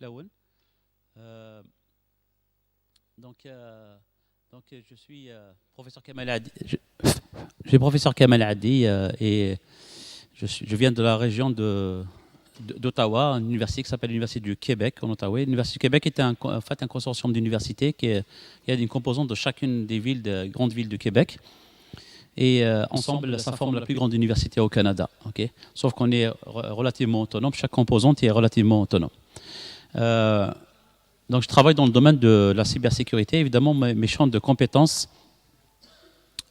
Plaouen. Euh, donc, je suis professeur Kamal Adi. Je suis professeur Kamal Adi et je viens de la région d'Ottawa, une université qui s'appelle l'Université du Québec en Ottawa. L'Université du Québec est en fait un consortium d'universités il y a une composante de chacune des grandes villes du Québec. Et ensemble, ça forme la plus grande université au Canada. Okay. Sauf qu'on est relativement autonome, chaque composante est relativement autonome. Donc je travaille dans le domaine de la cybersécurité. Évidemment, mes champs de compétences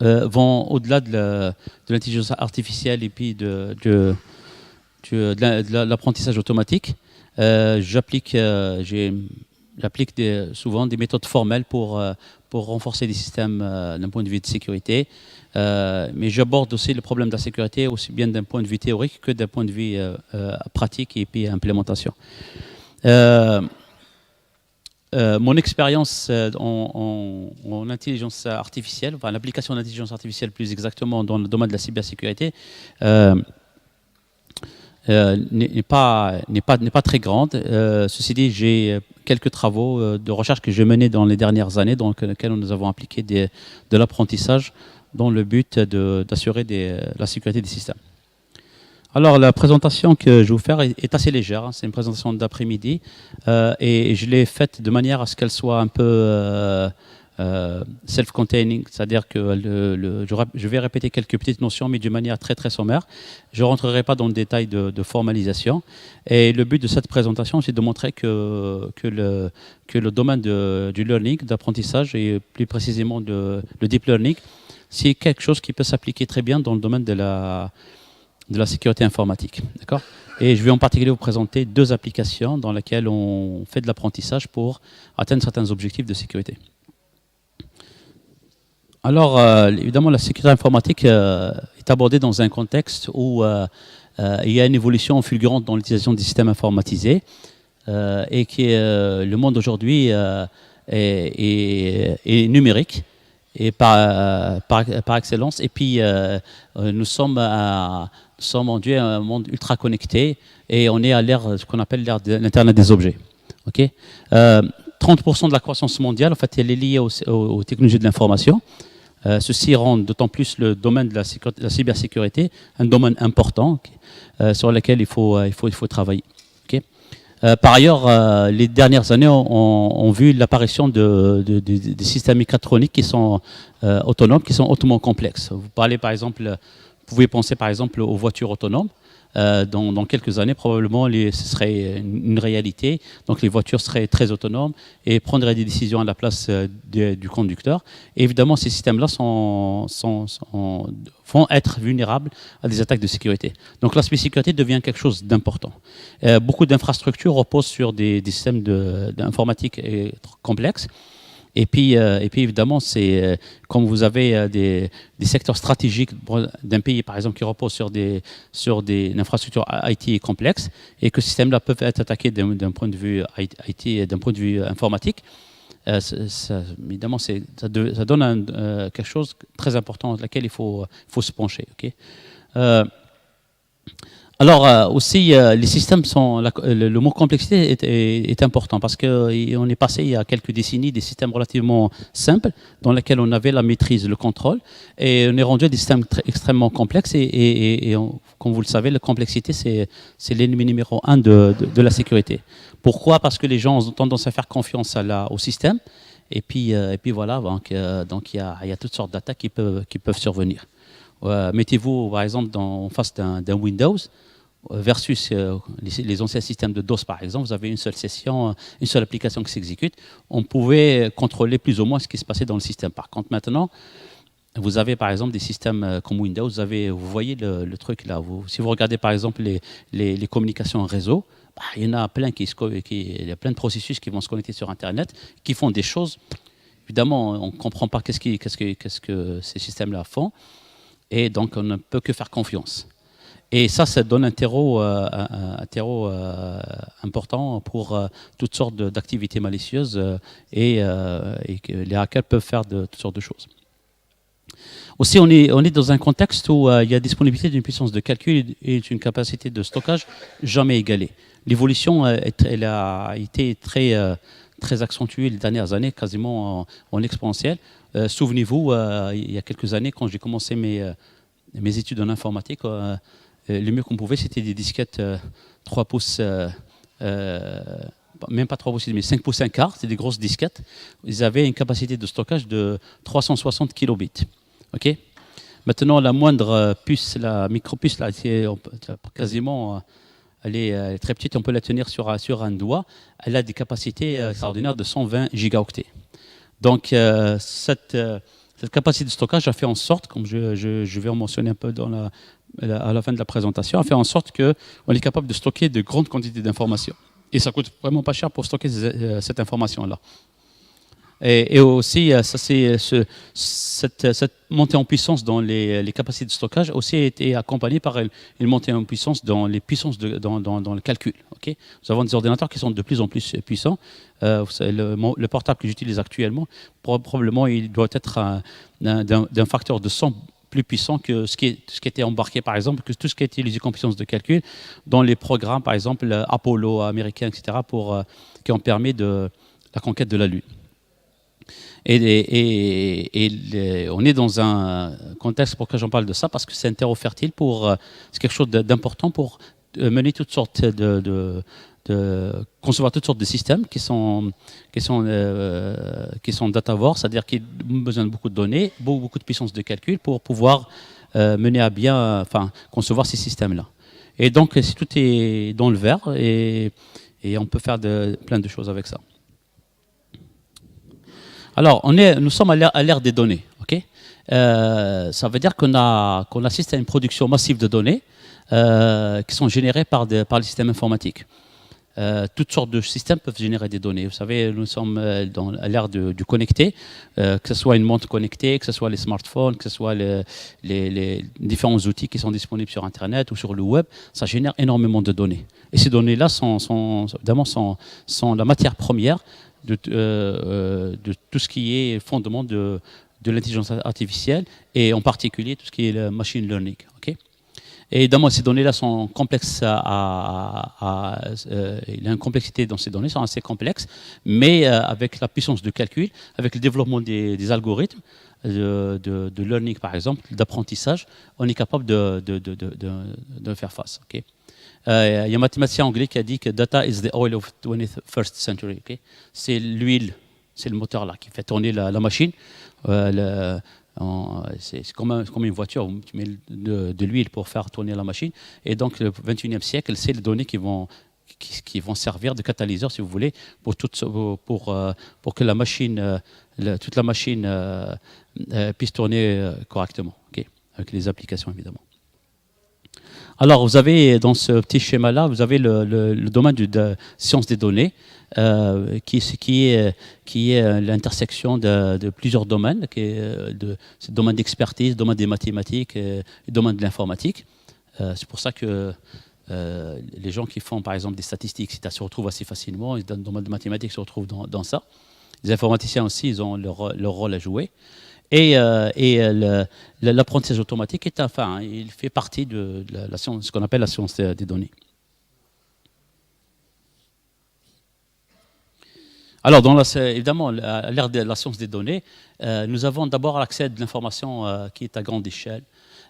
vont au-delà de l'intelligence artificielle et puis de l'apprentissage automatique. J'applique souvent des méthodes formelles pour renforcer les systèmes d'un point de vue de sécurité. Mais j'aborde aussi le problème de la sécurité aussi bien d'un point de vue théorique que d'un point de vue pratique et puis implémentation. Mon expérience en intelligence artificielle, enfin l'application d'intelligence artificielle plus exactement dans le domaine de la cybersécurité, n'est pas très grande. Ceci dit, j'ai quelques travaux de recherche que j'ai menés dans les dernières années, dans lesquels nous avons appliqué de l'apprentissage dans le but d'assurer la sécurité des systèmes. Alors, la présentation que je vais vous faire est assez légère. Hein. C'est une présentation d'après-midi et je l'ai faite de manière à ce qu'elle soit un peu self-containing, c'est-à-dire que je vais répéter quelques petites notions, mais d'une manière très très sommaire. Je ne rentrerai pas dans le détail de formalisation. Et le but de cette présentation, c'est de montrer que le domaine du learning, d'apprentissage, et plus précisément le deep learning, c'est quelque chose qui peut s'appliquer très bien dans le domaine de la sécurité informatique. D'accord ? Et je vais en particulier vous présenter deux applications dans lesquelles on fait de l'apprentissage pour atteindre certains objectifs de sécurité. Alors, évidemment, la sécurité informatique est abordée dans un contexte où il y a une évolution fulgurante dans l'utilisation des systèmes informatisés et que le monde aujourd'hui est numérique et par excellence. Et puis, nous sommes aujourd'hui un monde ultra connecté et on est à l'ère, ce qu'on appelle l'ère de l'Internet des objets. Okay. 30% de la croissance mondiale, en fait, elle est liée aux technologies de l'information. Ceci rend d'autant plus le domaine de la cybersécurité un domaine important sur lequel il faut travailler. Okay. Par ailleurs, les dernières années ont vu l'apparition des systèmes mécatroniques qui sont autonomes, qui sont hautement complexes. Vous pouvez penser par exemple aux voitures autonomes. Dans quelques années, probablement, ce serait une réalité. Donc, les voitures seraient très autonomes et prendraient des décisions à la place du conducteur. Et évidemment, ces systèmes-là vont être vulnérables à des attaques de sécurité. Donc, l'aspect sécurité devient quelque chose d'important. Beaucoup d'infrastructures reposent sur des systèmes d'informatique complexes. Et puis évidemment, c'est comme vous avez des secteurs stratégiques d'un pays, par exemple, qui reposent sur des infrastructures IT complexes, et que ces systèmes-là peuvent être attaqués d'un point de vue IT et d'un point de vue informatique. Évidemment, ça donne quelque chose de très important sur lequel il faut se pencher. Okay. Alors aussi, les systèmes le mot complexité est important parce qu'on est passé il y a quelques décennies des systèmes relativement simples dans lesquels on avait la maîtrise, le contrôle, et on est rendu à des systèmes extrêmement complexes et comme vous le savez, la complexité c'est l'ennemi numéro 1 de la sécurité. Pourquoi ? Parce que les gens ont tendance à faire confiance au système et puis voilà, donc il y a toutes sortes d'attaques qui peuvent survenir. Mettez-vous par exemple en face d'un Windows versus les anciens systèmes de DOS par exemple. Vous avez une seule session, une seule application qui s'exécute. On pouvait contrôler plus ou moins ce qui se passait dans le système. Par contre maintenant, vous avez par exemple des systèmes comme Windows, vous voyez le truc là. Si vous regardez par exemple les communications en réseau, il y en a plein il y a plein de processus qui vont se connecter sur Internet, qui font des choses. Évidemment, on ne comprend pas qu'est-ce que ces systèmes-là font. Et donc, on ne peut que faire confiance. Et ça donne un terreau important pour toutes sortes d'activités malicieuses et que les hackers peuvent faire toutes sortes de choses. Aussi, on est dans un contexte où il y a disponibilité d'une puissance de calcul et d'une capacité de stockage jamais égalée. l'évolution, elle a été très accentuée les dernières années, quasiment en exponentielle. Souvenez-vous, il y a quelques années, quand j'ai commencé mes études en informatique, le mieux qu'on pouvait, c'était des disquettes 3 pouces, même pas 3 pouces, mais 5 pouces 1 quart, c'était des grosses disquettes. Ils avaient une capacité de stockage de 360 kilobits. OK. Maintenant, la moindre puce, la micropuce, là, quasiment, elle est très petite, on peut la tenir sur un doigt. Elle a des capacités extraordinaires de 120 gigaoctets. Donc, cette capacité de stockage a fait en sorte, comme je vais en mentionner un peu à la fin de la présentation, a fait en sorte qu'on est capable de stocker de grandes quantités d'informations. Et ça coûte vraiment pas cher pour stocker cette information-là. Et aussi, cette montée en puissance dans les capacités de stockage aussi a été accompagnée par une montée en puissance dans les puissances dans le calcul. Okay, nous avons des ordinateurs qui sont de plus en plus puissants. Le portable que j'utilise actuellement, probablement, il doit être d'un facteur de 100 plus puissant que ce qui était embarqué, par exemple, que tout ce qui est utilisé comme puissance de calcul dans les programmes, par exemple, Apollo américains, etc., qui ont permis la conquête de la Lune. Et on est dans un contexte, pourquoi j'en parle de ça, parce que c'est un terreau fertile c'est quelque chose d'important pour mener toutes sortes concevoir toutes sortes de systèmes qui sont datavores, c'est-à-dire qui ont besoin de beaucoup de données, beaucoup de puissance de calcul pour pouvoir mener à bien, concevoir ces systèmes-là. Et donc, tout est dans le vert et on peut faire plein de choses avec ça. Alors, nous sommes à l'ère des données. Okay, ça veut dire qu'on assiste à une production massive de données qui sont générées par les systèmes informatiques. Toutes sortes de systèmes peuvent générer des données. Vous savez, nous sommes à l'ère du connecté, que ce soit une montre connectée, que ce soit les smartphones, que ce soit les différents outils qui sont disponibles sur Internet ou sur le web. Ça génère énormément de données. Et ces données-là sont la matière première de tout ce qui est fondement de l'intelligence artificielle et en particulier tout ce qui est le machine learning. Okay, et évidemment, ces données-là sont complexes. Il y a une complexité dans ces données, sont assez complexes, mais avec la puissance de calcul, avec le développement des algorithmes de learning, par exemple, d'apprentissage, on est capable de faire face. Okay. Il y a un mathématicien anglais qui a dit que data is the oil of the 21st century. Okay. C'est l'huile, c'est le moteur là qui fait tourner la machine. C'est comme une voiture, tu mets de l'huile pour faire tourner la machine. Et donc, le 21e siècle, c'est les données qui vont servir de catalyseur, si vous voulez, pour que la machine, toute la machine puisse tourner correctement, okay, avec les applications, évidemment. Alors, vous avez, dans ce petit schéma-là, vous avez le domaine de sciences des données, qui est l'intersection de plusieurs domaines, c'est le domaine d'expertise, le domaine des mathématiques et le domaine de l'informatique. C'est pour ça que les gens qui font, par exemple, des statistiques, se retrouvent assez facilement, et dans le domaine de mathématiques se retrouvent dans ça. Les informaticiens aussi, ils ont leur rôle à jouer. Et l'apprentissage automatique il fait partie de la science, ce qu'on appelle la science des données. Alors, évidemment, à l'ère de la science des données, nous avons d'abord l'accès à de l'information qui est à grande échelle.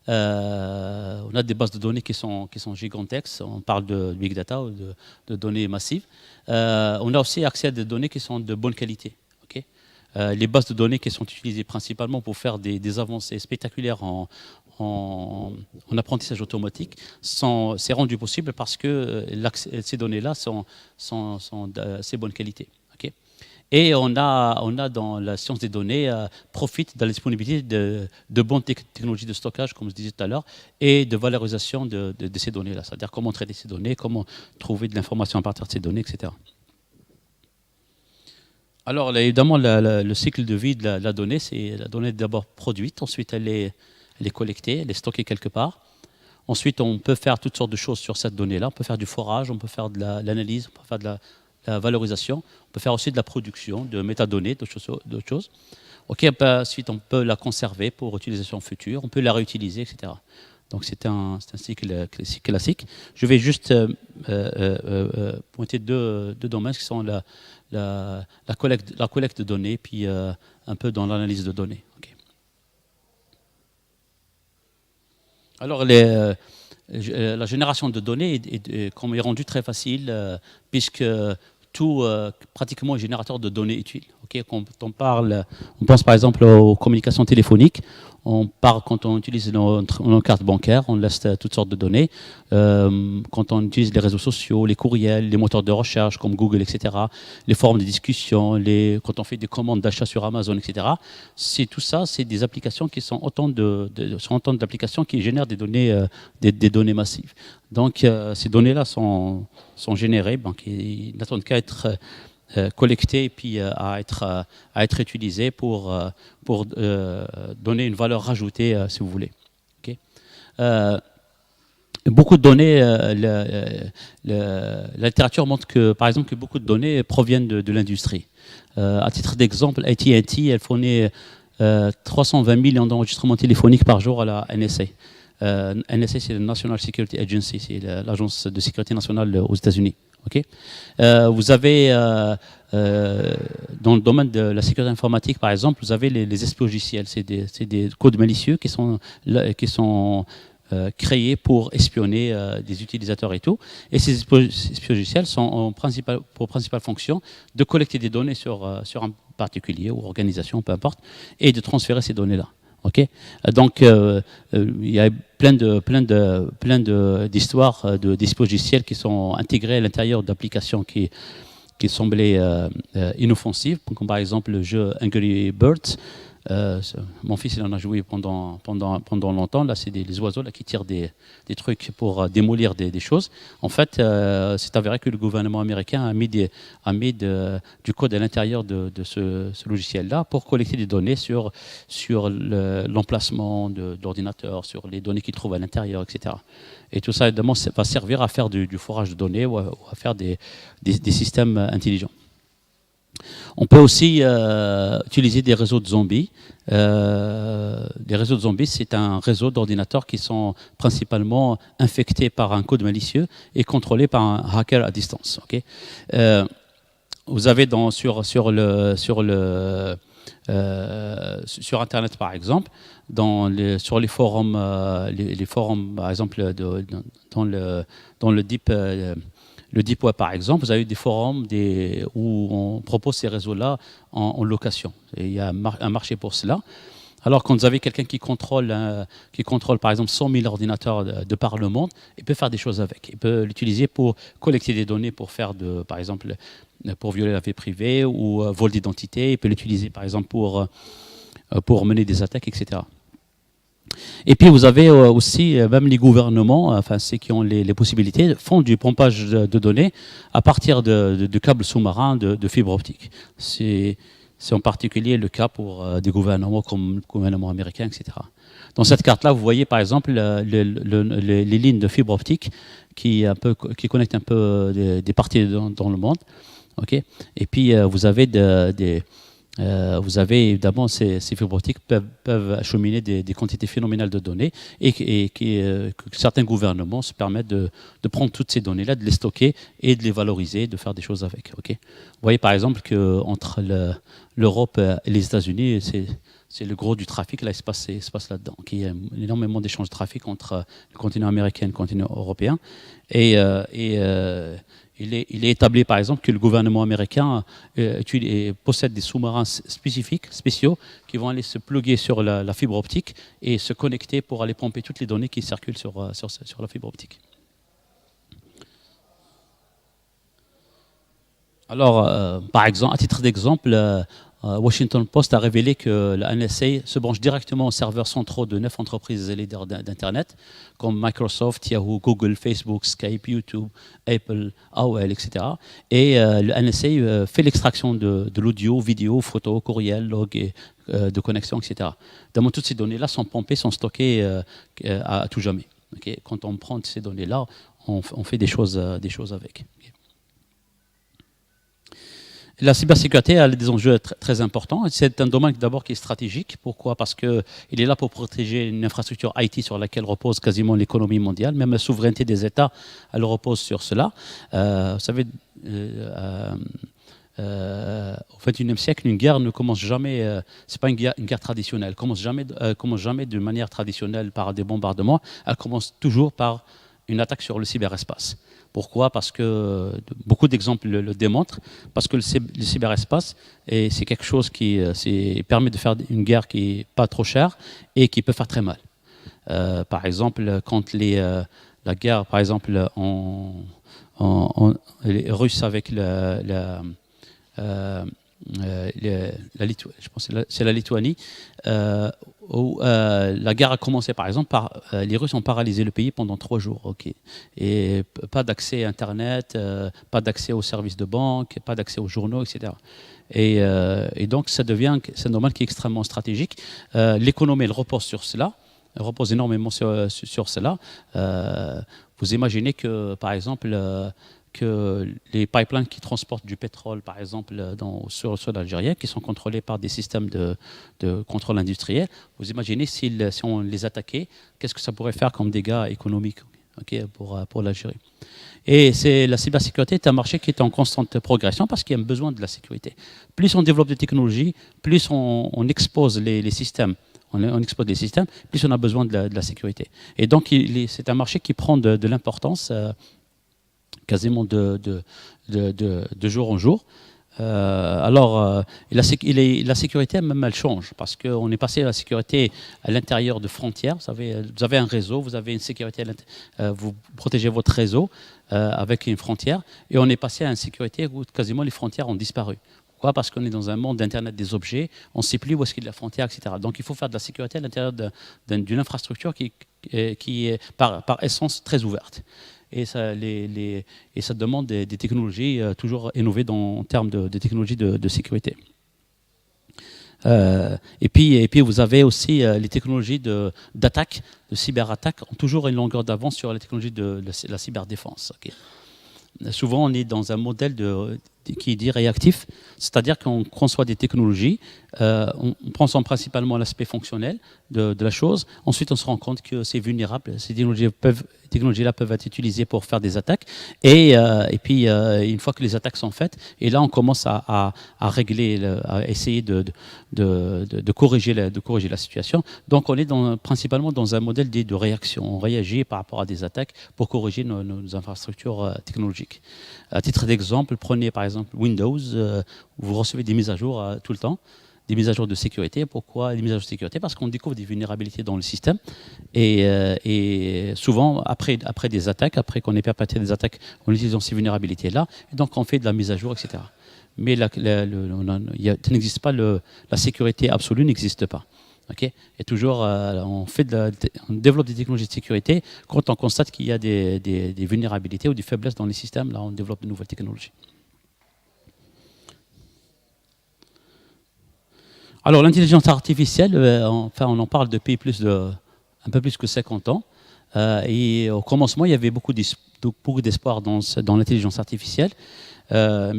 On a des bases de données qui sont gigantesques. On parle de big data ou de données massives. On a aussi accès à des données qui sont de bonne qualité. Okay, les bases de données qui sont utilisées principalement pour faire des avancées spectaculaires en apprentissage automatique, c'est rendu possible parce que ces données-là sont d'assez bonne qualité. Okay. Et on a dans la science des données, profite de la disponibilité de bonnes technologies de stockage, comme je disais tout à l'heure, et de valorisation de ces données-là. C'est-à-dire comment traiter ces données, comment trouver de l'information à partir de ces données, etc. Alors, évidemment, le cycle de vie de la donnée, c'est la donnée est d'abord produite, ensuite elle est collectée, elle est stockée quelque part. Ensuite, on peut faire toutes sortes de choses sur cette donnée-là. On peut faire du forage, on peut faire de l'analyse, on peut faire de la valorisation, on peut faire aussi de la production de métadonnées, d'autres choses. Okay, ensuite, on peut la conserver pour utilisation future, on peut la réutiliser, etc. Donc c'est un cycle classique. Je vais juste pointer deux domaines qui sont la collecte de données, puis un peu dans l'analyse de données. Okay. Alors la génération de données est rendue très facile puisque tout pratiquement est générateur de données utiles. Okay, quand on pense par exemple aux communications téléphoniques, quand on utilise nos cartes bancaires, on laisse toutes sortes de données. Quand on utilise les réseaux sociaux, les courriels, les moteurs de recherche comme Google, etc., les forums de discussion, quand on fait des commandes d'achat sur Amazon, etc., tout ça, c'est des applications qui sont autant d'applications qui génèrent des données massives. Donc ces données-là sont générées, donc ils n'attendent qu'à être collectées et puis à être utilisées pour donner une valeur rajoutée, si vous voulez. Okay. Beaucoup de données, la littérature montre que, par exemple, que beaucoup de données proviennent de l'industrie. À titre d'exemple, AT&T, elle fournit 320 millions d'enregistrements téléphoniques par jour à la NSA. NSA, c'est la National Security Agency, c'est l'agence de sécurité nationale aux États-Unis. Okay. Vous avez, dans le domaine de la sécurité informatique, par exemple, vous avez les espions-logiciels. C'est des codes malicieux qui sont créés pour espionner des utilisateurs et tout. Et ces espions-logiciels ont pour principale fonction de collecter des données sur un particulier ou organisation, peu importe, et de transférer ces données-là. Okay. Donc, il y a plein d'histoires d'espions-logiciels qui sont intégrés à l'intérieur d'applications qui semblaient inoffensives, comme par exemple le jeu Angry Birds. Mon fils il en a joué pendant longtemps. Là, c'est les oiseaux là, qui tirent des trucs pour démolir des choses. En fait, c'est avéré que le gouvernement américain a mis du code à l'intérieur de ce logiciel-là pour collecter des données sur l'emplacement de l'ordinateur, sur les données qu'il trouve à l'intérieur, etc. Et tout ça, évidemment, va servir à faire du forage de données ou à faire des systèmes intelligents. On peut aussi utiliser des réseaux de zombies. Les réseaux de zombies, c'est un réseau d'ordinateurs qui sont principalement infectés par un code malicieux et contrôlés par un hacker à distance. Okay. Vous avez sur Internet, par exemple, sur les forums, les forums, par exemple, dans le Deep... le Deep Web, par exemple, vous avez des forums où on propose ces réseaux-là en location. Et il y a un marché pour cela. Alors, quand vous avez quelqu'un qui contrôle, par exemple, 100 000 ordinateurs de par le monde, il peut faire des choses avec. Il peut l'utiliser pour collecter des données pour faire, par exemple, pour violer la vie privée ou vol d'identité. Il peut l'utiliser, par exemple, pour mener des attaques, etc. Et puis vous avez aussi, même les gouvernements, enfin ceux qui ont les possibilités, font du pompage de données à partir de câbles sous-marins de fibre optique. C'est en particulier le cas pour des gouvernements comme le gouvernement américain, etc. Dans cette carte-là, vous voyez par exemple les lignes de fibre optique qui connectent un peu des parties dans le monde. Okay. Et puis vous avez évidemment ces fibres optiques peuvent acheminer des quantités phénoménales de données et que certains gouvernements se permettent de prendre toutes ces données-là, de les stocker et de les valoriser, de faire des choses avec. Okay. Vous voyez par exemple qu'entre l'Europe et les États-Unis, c'est le gros du trafic, là, il se passe là-dedans. Okay. Il y a énormément d'échanges de trafic entre le continent américain et le continent européen. Il est établi, par exemple, que le gouvernement américain possède des sous-marins spéciaux qui vont aller se plugger sur la fibre optique et se connecter pour aller pomper toutes les données qui circulent sur la fibre optique. Alors, par exemple, à titre d'exemple, Washington Post a révélé que la NSA se branche directement aux serveurs centraux de 9 entreprises leaders d'Internet, comme Microsoft, Yahoo, Google, Facebook, Skype, YouTube, Apple, AOL, etc. Et le NSA fait l'extraction de l'audio, vidéo, photos, courriels, logs de connexion, etc. Donc, toutes ces données-là sont pompées, sont stockées à tout jamais. Okay. Quand on prend ces données-là, on fait des choses avec. Okay. La cybersécurité a des enjeux très importants. C'est un domaine d'abord qui est stratégique. Pourquoi? Parce qu'il est là pour protéger une infrastructure IT sur laquelle repose quasiment l'économie mondiale. Même la souveraineté des États, elle repose sur cela. Vous savez, au XXIe siècle, une guerre ne commence jamais, c'est pas une guerre traditionnelle, commence jamais de manière traditionnelle par des bombardements, elle commence toujours par une attaque sur le cyberespace. Pourquoi? Parce que beaucoup d'exemples le démontrent, parce que le cyberespace, c'est quelque chose qui permet de faire une guerre qui n'est pas trop chère et qui peut faire très mal. Par exemple, quand la guerre, par exemple, les Russes avec je pense que c'est la Lituanie, où la guerre a commencé par exemple par les Russes ont paralysé le pays pendant 3 jours, ok, et pas d'accès à Internet, pas d'accès aux services de banque, pas d'accès aux journaux, etc. Et donc c'est un domaine qui est extrêmement stratégique. L'économie elle repose sur cela. Elle repose énormément sur cela. Vous imaginez que, par exemple, que les pipelines qui transportent du pétrole, par exemple, sur le sol algérien, qui sont contrôlés par des systèmes de contrôle industriel, vous imaginez si on les attaquait, qu'est-ce que ça pourrait faire comme dégâts économiques, okay, pour l'Algérie. Et la cybersécurité est un marché qui est en constante progression parce qu'il y a un besoin de la sécurité. Plus on développe des technologies, plus on expose les systèmes. On expose les systèmes, plus on a besoin de la sécurité. Et donc, c'est un marché qui prend de l'importance quasiment de jour en jour. La sécurité, même, elle change, parce qu'on est passé à la sécurité à l'intérieur de frontières. Vous avez un réseau, vous avez une sécurité, vous protégez votre réseau avec une frontière, et on est passé à une sécurité où quasiment les frontières ont disparu. Pourquoi? Parce qu'on est dans un monde d'Internet des objets, on ne sait plus où est-ce qu'il y a la frontière, etc. Donc il faut faire de la sécurité à l'intérieur d'une infrastructure qui est par essence très ouverte. Et ça demande des technologies toujours innovées en termes de technologies de sécurité. Et puis vous avez aussi les technologies d'attaque, de cyberattaque, ont toujours une longueur d'avance sur les technologies de la cyberdéfense. Okay. Souvent, on est dans un modèle qui est dit réactif, c'est-à-dire qu'on conçoit des technologies, on prend principalement l'aspect fonctionnel de la chose, ensuite on se rend compte que c'est vulnérable, ces technologies-là peuvent être utilisées pour faire des attaques, et puis une fois que les attaques sont faites, et là on commence à régler, à essayer de corriger la situation. Donc on est principalement dans un modèle dit de réaction, on réagit par rapport à des attaques pour corriger nos infrastructures technologiques. À titre d'exemple, prenez par exemple Windows, vous recevez des mises à jour tout le temps, des mises à jour de sécurité. Pourquoi des mises à jour de sécurité? Parce qu'on découvre des vulnérabilités dans le système, et souvent après des attaques, après qu'on ait perpétré des attaques, on utilise ces vulnérabilités-là, et donc on fait de la mise à jour, etc. Mais ça n'existe pas, la sécurité absolue n'existe pas. Okay. Et toujours, on développe des technologies de sécurité quand on constate qu'il y a des vulnérabilités ou des faiblesses dans les systèmes. Là, on développe de nouvelles technologies. Alors, l'intelligence artificielle, on en parle depuis un peu plus que 50 ans. Et au commencement, il y avait beaucoup d'espoir dans l'intelligence artificielle. Quand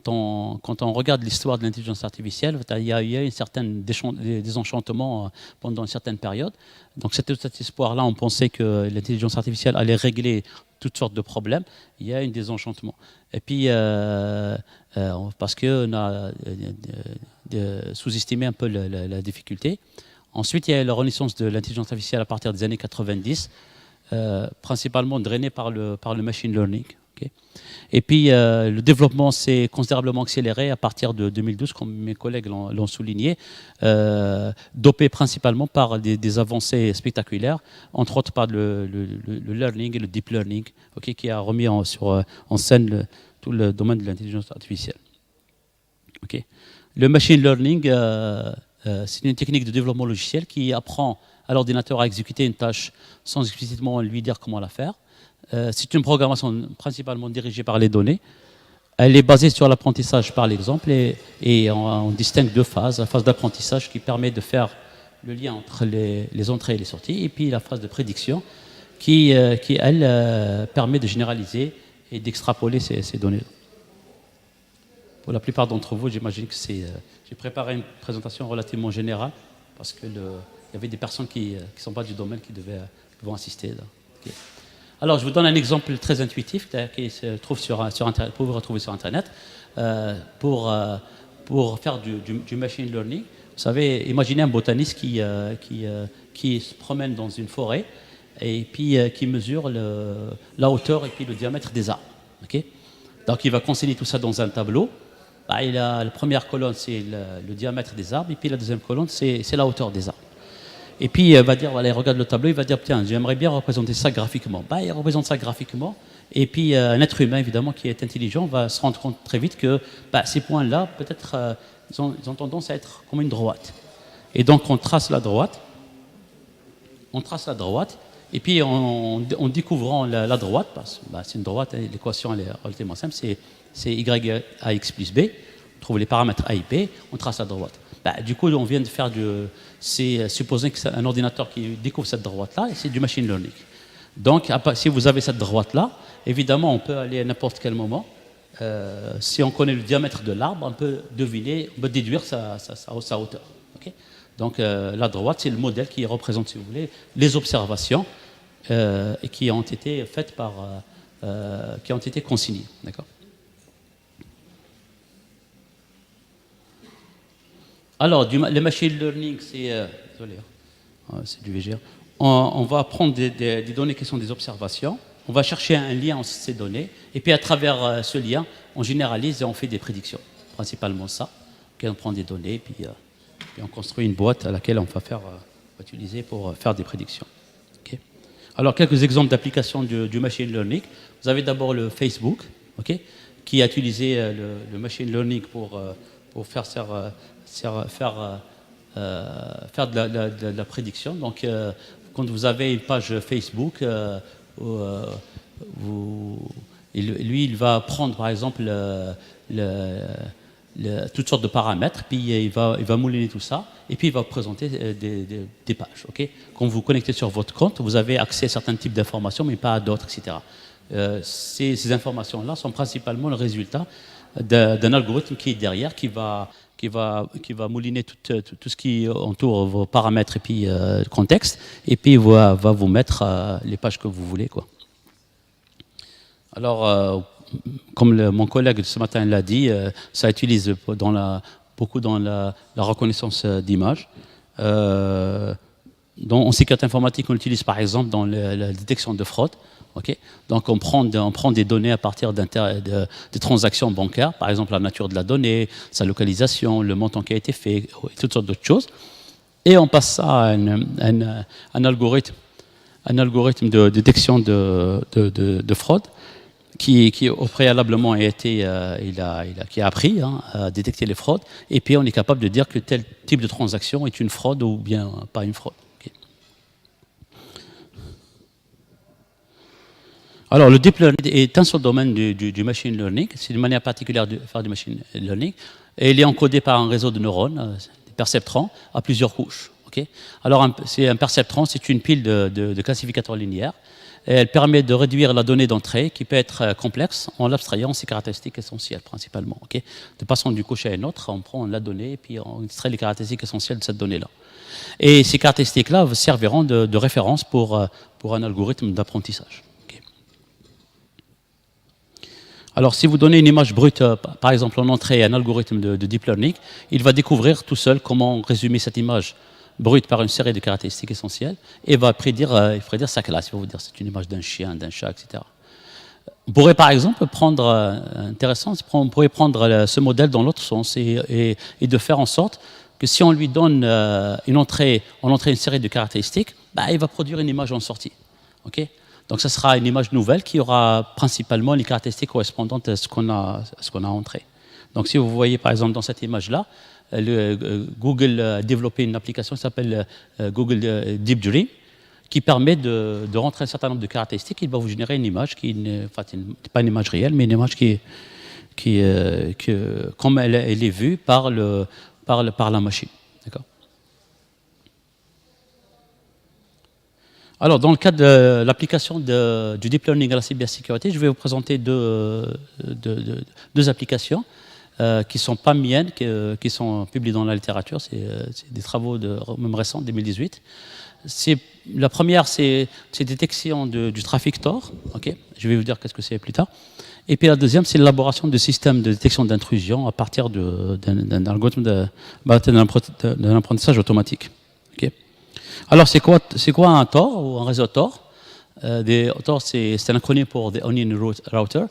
on regarde l'histoire de l'intelligence artificielle, il y a eu un certain désenchantement pendant une certaine période. Donc cet espoir-là, on pensait que l'intelligence artificielle allait régler toutes sortes de problèmes. Il y a un désenchantement. Et puis, parce qu'on a sous-estimé un peu la difficulté. Ensuite, il y a la renaissance de l'intelligence artificielle à partir des années 90, principalement drainée par le machine learning. Okay. Et puis, le développement s'est considérablement accéléré à partir de 2012, comme mes collègues l'ont souligné, dopé principalement par des avancées spectaculaires, entre autres par le learning et le deep learning, okay, qui a remis en scène tout le domaine de l'intelligence artificielle. Okay. Le machine learning, c'est une technique de développement logiciel qui apprend à l'ordinateur à exécuter une tâche sans explicitement lui dire comment la faire. C'est une programmation principalement dirigée par les données. Elle est basée sur l'apprentissage par l'exemple, et on distingue 2 phases. La phase d'apprentissage qui permet de faire le lien entre les entrées et les sorties, et puis la phase de prédiction qui elle, permet de généraliser et d'extrapoler ces données. pour la plupart d'entre vous, j'imagine que c'est... j'ai préparé une présentation relativement générale parce que il y avait des personnes qui ne sont pas du domaine qui vont assister. Là. Okay. Alors, je vous donne un exemple très intuitif qui se trouve sur Internet, pour vous retrouver sur Internet. Pour faire du machine learning, vous savez, imaginez un botaniste qui se promène dans une forêt et puis qui mesure la hauteur et puis le diamètre des arbres. Okay. Donc, il va consigner tout ça dans un tableau. Bah, la première colonne, c'est le diamètre des arbres, et puis la deuxième colonne, c'est la hauteur des arbres. Et puis, il va dire, voilà, il regarde le tableau, il va dire, tiens, j'aimerais bien représenter ça graphiquement. Bah, il représente ça graphiquement, et puis un être humain, évidemment, qui est intelligent, va se rendre compte très vite que ces points-là, peut-être, ils ont tendance à être comme une droite. Et donc, on trace la droite, et puis en découvrant la droite, parce que c'est une droite, l'équation elle est relativement simple, c'est y ax plus b, on trouve les paramètres a et b, on trace la droite. Du coup, on vient de faire c'est supposer que c'est un ordinateur qui découvre cette droite-là, et c'est du machine learning. Donc, si vous avez cette droite-là, évidemment, on peut aller à n'importe quel moment. Si on connaît le diamètre de l'arbre, on peut deviner, on peut déduire sa hauteur. Okay. Donc, la droite, c'est le modèle qui représente, si vous voulez, les observations qui ont été faites qui ont été consignées. D'accord. Alors, le machine learning, c'est du VGR. On va prendre des données qui sont des observations, on va chercher un lien entre ces données, et puis à travers ce lien, on généralise et on fait des prédictions. Principalement ça. On prend des données, puis on construit une boîte à laquelle on va utiliser pour faire des prédictions. Okay. Alors, quelques exemples d'applications du machine learning. Vous avez d'abord le Facebook, okay, qui a utilisé le machine learning pour faire de la prédiction. Donc, quand vous avez une page Facebook, lui, il va prendre, par exemple, toutes sortes de paramètres, puis il va mouliner tout ça, et puis il va présenter des pages. Okay. Quand vous vous connectez sur votre compte, vous avez accès à certains types d'informations, mais pas à d'autres, etc. Ces informations-là sont principalement le résultat d'un algorithme qui est derrière, qui va mouliner tout ce qui entoure vos paramètres et puis le contexte, et puis va vous mettre les pages que vous voulez, quoi. Alors, comme mon collègue ce matin l'a dit, ça utilise beaucoup dans la reconnaissance d'images. En sécurité informatique, on l'utilise par exemple dans la détection de fraude. Okay. Donc on prend des données à partir de transactions bancaires, par exemple la nature de la donnée, sa localisation, le montant qui a été fait, et toutes sortes d'autres choses. Et on passe ça à un algorithme de détection de fraude qui au préalablement qui a appris à détecter les fraudes. Et puis on est capable de dire que tel type de transaction est une fraude ou bien pas une fraude. Alors, le deep learning est un seul domaine du machine learning. C'est une manière particulière de faire du machine learning. Et il est encodé par un réseau de neurones, des perceptrons, à plusieurs couches. Okay. Alors, un perceptron, c'est une pile de classificateurs linéaires. Et elle permet de réduire la donnée d'entrée, qui peut être complexe, en l'abstrayant ses caractéristiques essentielles, principalement. Okay. De passant d'une couche à une autre, on prend la donnée et puis on extrait les caractéristiques essentielles de cette donnée-là. Et ces caractéristiques-là serviront de référence pour un algorithme d'apprentissage. Alors, si vous donnez une image brute, par exemple en entrée à un algorithme de deep learning, il va découvrir tout seul comment résumer cette image brute par une série de caractéristiques essentielles et va prédire sa classe. Il va vous dire c'est une image d'un chien, d'un chat, etc. On pourrait par exemple on pourrait prendre ce modèle dans l'autre sens et de faire en sorte que si on lui donne en entrée une série de caractéristiques, il va produire une image en sortie. Okay. Donc, ce sera une image nouvelle qui aura principalement les caractéristiques correspondantes à ce qu'on a entré. Donc, si vous voyez, par exemple, dans cette image-là, Google a développé une application qui s'appelle Google Deep Dream, qui permet de rentrer un certain nombre de caractéristiques. Il va vous générer une image qui n'est pas une image réelle, mais une image comme elle est vue par la machine. D'accord ? Alors, dans le cadre de l'application du deep learning à la cybersécurité, je vais vous présenter deux applications. qui ne sont pas miennes, qui sont publiées dans la littérature. C'est des travaux même récents, 2018. La première, c'est détection du trafic Tor. Okay, je vais vous dire qu'est-ce que c'est plus tard. Et puis la deuxième, c'est l'élaboration de systèmes de détection d'intrusion à partir d'un algorithme d'un apprentissage automatique. Okay. Alors, c'est quoi un Tor ou un réseau Tor? Tor, c'est un acronyme pour The Onion Router.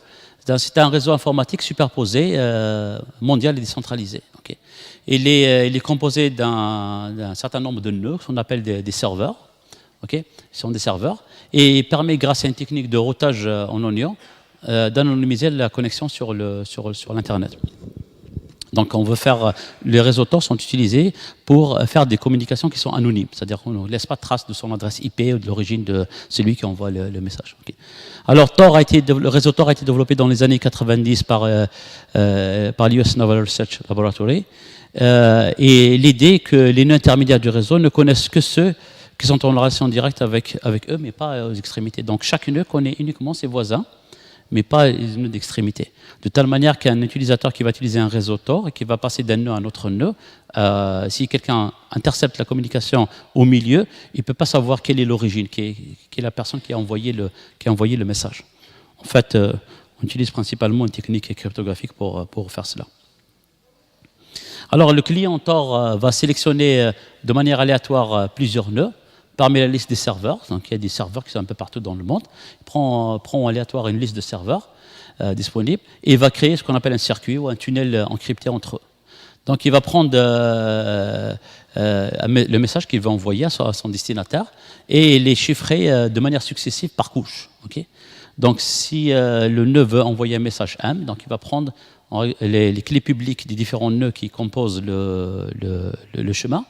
C'est un réseau informatique superposé, mondial et décentralisé. Okay. Il est composé d'un certain nombre de nœuds qu'on appelle des serveurs. Okay. Ce sont des serveurs. Et il permet, grâce à une technique de routage en oignon, d'anonymiser la connexion sur l'Internet. Donc, les réseaux Tor sont utilisés pour faire des communications qui sont anonymes, c'est-à-dire qu'on ne laisse pas de trace de son adresse IP ou de l'origine de celui qui envoie le message. Okay. Alors, le réseau Tor a été développé dans les années 90 par l'US Naval Research Laboratory. Et l'idée est que les nœuds intermédiaires du réseau ne connaissent que ceux qui sont en relation directe avec eux, mais pas aux extrémités. Donc, chaque nœud connaît uniquement ses voisins, mais pas les nœuds d'extrémité. De telle manière qu'un utilisateur qui va utiliser un réseau Tor et qui va passer d'un nœud à un autre nœud, si quelqu'un intercepte la communication au milieu, il ne peut pas savoir quelle est l'origine, qui est la personne qui a envoyé le message. En fait, on utilise principalement une technique cryptographique pour faire cela. Alors, le client Tor va sélectionner de manière aléatoire plusieurs nœuds parmi la liste des serveurs. Donc, il y a des serveurs qui sont un peu partout dans le monde. Il prend en aléatoire une liste de serveurs disponibles et il va créer ce qu'on appelle un circuit ou un tunnel encrypté entre eux. Donc, il va prendre le message qu'il va envoyer à son destinataire et les chiffrer de manière successive par couche. Okay. Donc, si le nœud veut envoyer un message M, donc il va prendre les clés publiques des différents nœuds qui composent le chemin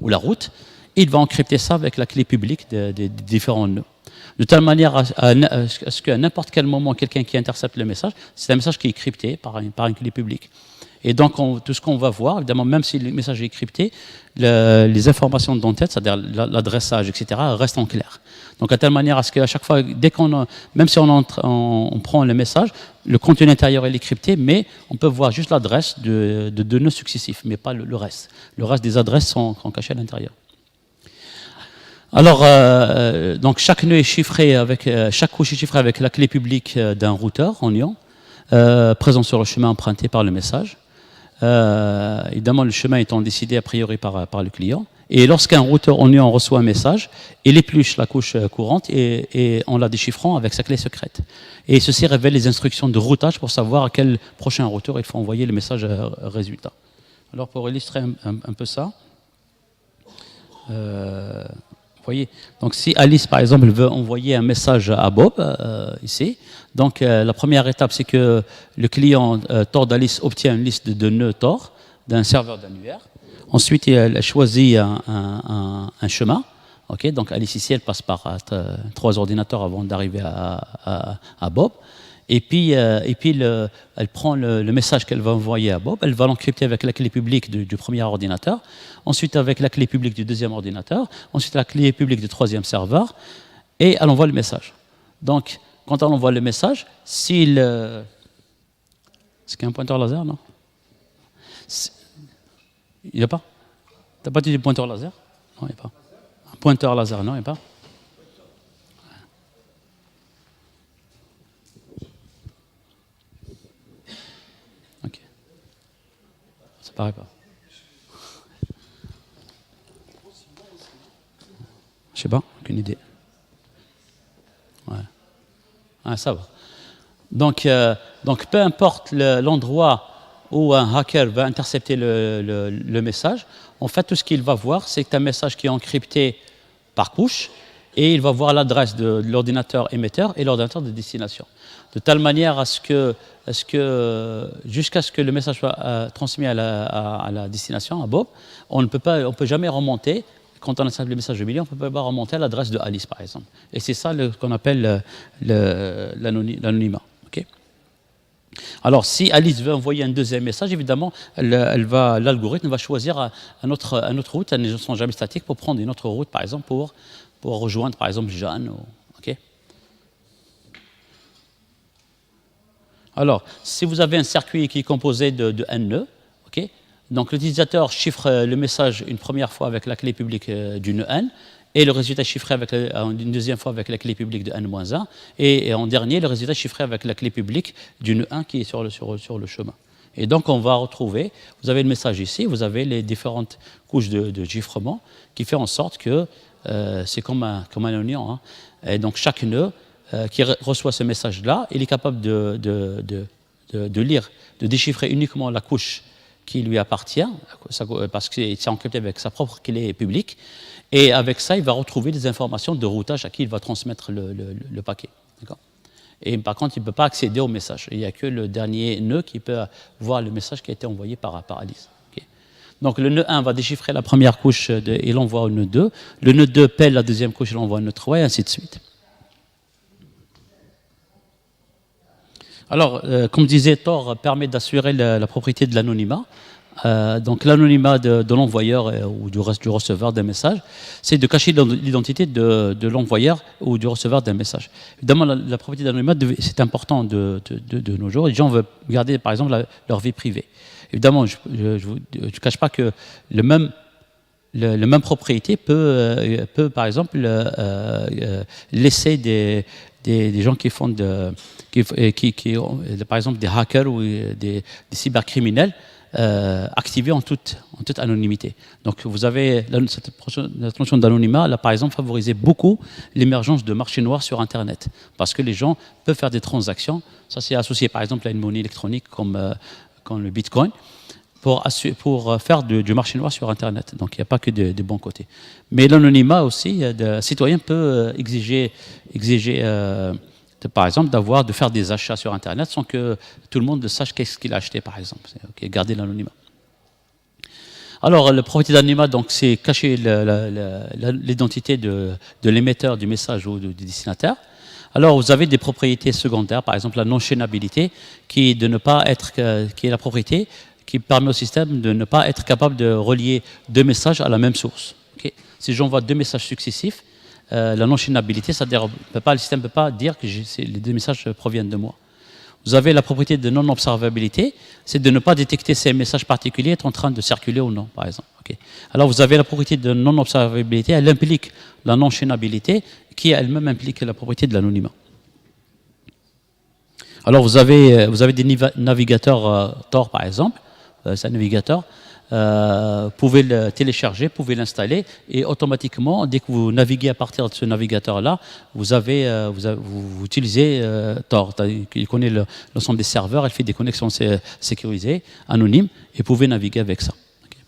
ou la route, et il va encrypter ça avec la clé publique des différents nœuds. De telle manière à ce qu'à n'importe quel moment, quelqu'un qui intercepte le message, c'est un message qui est crypté par une clé publique. Et donc, tout ce qu'on va voir, évidemment, même si le message est crypté, les informations d'entête, c'est-à-dire l'adressage, etc., restent en clair. Donc, à telle manière à ce qu'à chaque fois, même si on prend le message, le contenu intérieur est crypté, mais on peut voir juste l'adresse de deux nœuds successifs, mais pas le reste. Le reste des adresses sont cachées à l'intérieur. Alors, donc chaque nœud est chiffré chaque couche est chiffrée avec la clé publique d'un routeur Onion, présent sur le chemin emprunté par le message. Évidemment, le chemin étant décidé a priori par le client. Et lorsqu'un routeur Onion reçoit un message, il épluche la couche courante et en la déchiffrant avec sa clé secrète. Et ceci révèle les instructions de routage pour savoir à quel prochain routeur il faut envoyer le message résultat. Alors, pour illustrer un peu ça, vous voyez, donc si Alice, par exemple, veut envoyer un message à Bob, ici, donc la première étape, c'est que le client Tor d'Alice obtient une liste de nœuds Tor d'un serveur d'annuaire. Ensuite, elle choisit un chemin. Okay, donc Alice, ici, elle passe par 3 ordinateurs avant d'arriver à Bob. Et puis elle prend le message qu'elle va envoyer à Bob, elle va l'encrypter avec la clé publique du premier ordinateur, ensuite avec la clé publique du deuxième ordinateur, ensuite la clé publique du troisième serveur, et elle envoie le message. Donc, quand elle envoie le message, s'il... Est-ce qu'il y a un pointeur laser, non? Il n'y a pas? Tu n'as pas dit pointeur laser? Non, il n'y a pas. Un pointeur laser, non, il n'y a pas? Ok. Ça paraît pas. Je sais pas, aucune idée. Ouais. Ah, ça va. Donc peu importe l'endroit où un hacker va intercepter le message, en fait, tout ce qu'il va voir, c'est un message qui est encrypté par couche, et il va voir l'adresse de l'ordinateur émetteur et l'ordinateur de destination. De telle manière à ce que jusqu'à ce que le message soit transmis à la destination, à Bob, on peut jamais remonter. Quand on intercepte le message de milieu, on ne peut pas remonter à l'adresse de Alice, par exemple. Et c'est ça qu'on appelle l'anonymat. Okay. Alors, si Alice veut envoyer un deuxième message, évidemment, l'algorithme va choisir une autre route. Elles ne sont jamais statiques, pour prendre une autre route, par exemple, pour rejoindre, par exemple, Jeanne. Okay. Alors, si vous avez un circuit qui est composé de n nœuds, ok, donc l'utilisateur chiffre le message une première fois avec la clé publique du nœud n, et le résultat chiffré avec une deuxième fois avec la clé publique de n-1, et en dernier, le résultat chiffré avec la clé publique du nœud 1 qui est sur le chemin. Et donc, on va retrouver, vous avez le message ici, vous avez les différentes couches de chiffrement qui fait en sorte que c'est comme un oignon. Hein. Et donc, chaque nœud qui reçoit ce message-là, il est capable de lire, de déchiffrer uniquement la couche qui lui appartient, parce que c'est encrypté avec sa propre clé publique. Et avec ça, il va retrouver des informations de routage à qui il va transmettre le paquet. Et par contre, il ne peut pas accéder au message. Il n'y a que le dernier nœud qui peut voir le message qui a été envoyé par Alice. Okay. Donc le nœud 1 va déchiffrer la première couche et l'envoie au nœud 2. Le nœud 2 pèle la deuxième couche et l'envoie au nœud 3, et ainsi de suite. Alors, comme disait Tor, permet d'assurer la propriété de l'anonymat. Donc l'anonymat de l'envoyeur ou du receveur d'un message, c'est de cacher l'identité de l'envoyeur ou du receveur d'un message. Évidemment, la propriété d'anonymat, c'est important de nos jours. Les gens veulent garder, par exemple, leur vie privée. Évidemment, je ne cache pas que le même propriété peut par exemple, laisser des gens qui font par exemple des hackers ou des cybercriminels activés en toute anonymité. Donc vous avez cette notion d'anonymat, là par exemple, favorisé beaucoup l'émergence de marchés noirs sur Internet, parce que les gens peuvent faire des transactions, ça c'est associé par exemple à une monnaie électronique comme le Bitcoin, pour faire du marché noir sur Internet. Donc il n'y a pas que des bons côtés. Mais l'anonymat aussi, le citoyen peut exiger par exemple, de faire des achats sur Internet sans que tout le monde sache qu'est-ce qu'il a acheté, par exemple. Okay, garder l'anonymat. Alors, la propriété d'anonymat, donc, c'est cacher l'identité de l'émetteur du message ou du destinataire. Alors, vous avez des propriétés secondaires, par exemple la non-chaînabilité, qui est la propriété qui permet au système de ne pas être capable de relier deux messages à la même source. Okay. Si j'envoie deux messages successifs, la non-chaînabilité, c'est-à-dire le système ne peut pas dire que les deux messages proviennent de moi. Vous avez la propriété de non-observabilité, c'est de ne pas détecter ces messages particuliers être en train de circuler ou non, par exemple. Okay. Alors vous avez la propriété de non-observabilité, elle implique la non-chaînabilité, qui elle-même implique la propriété de l'anonymat. Alors vous avez des navigateurs Tor, par exemple, c'est un navigateur. Vous pouvez le télécharger, vous pouvez l'installer, et automatiquement, dès que vous naviguez à partir de ce navigateur-là, vous utilisez Tor. Il connaît l'ensemble des serveurs, il fait des connexions sécurisées, anonymes, et vous pouvez naviguer avec ça. Okay.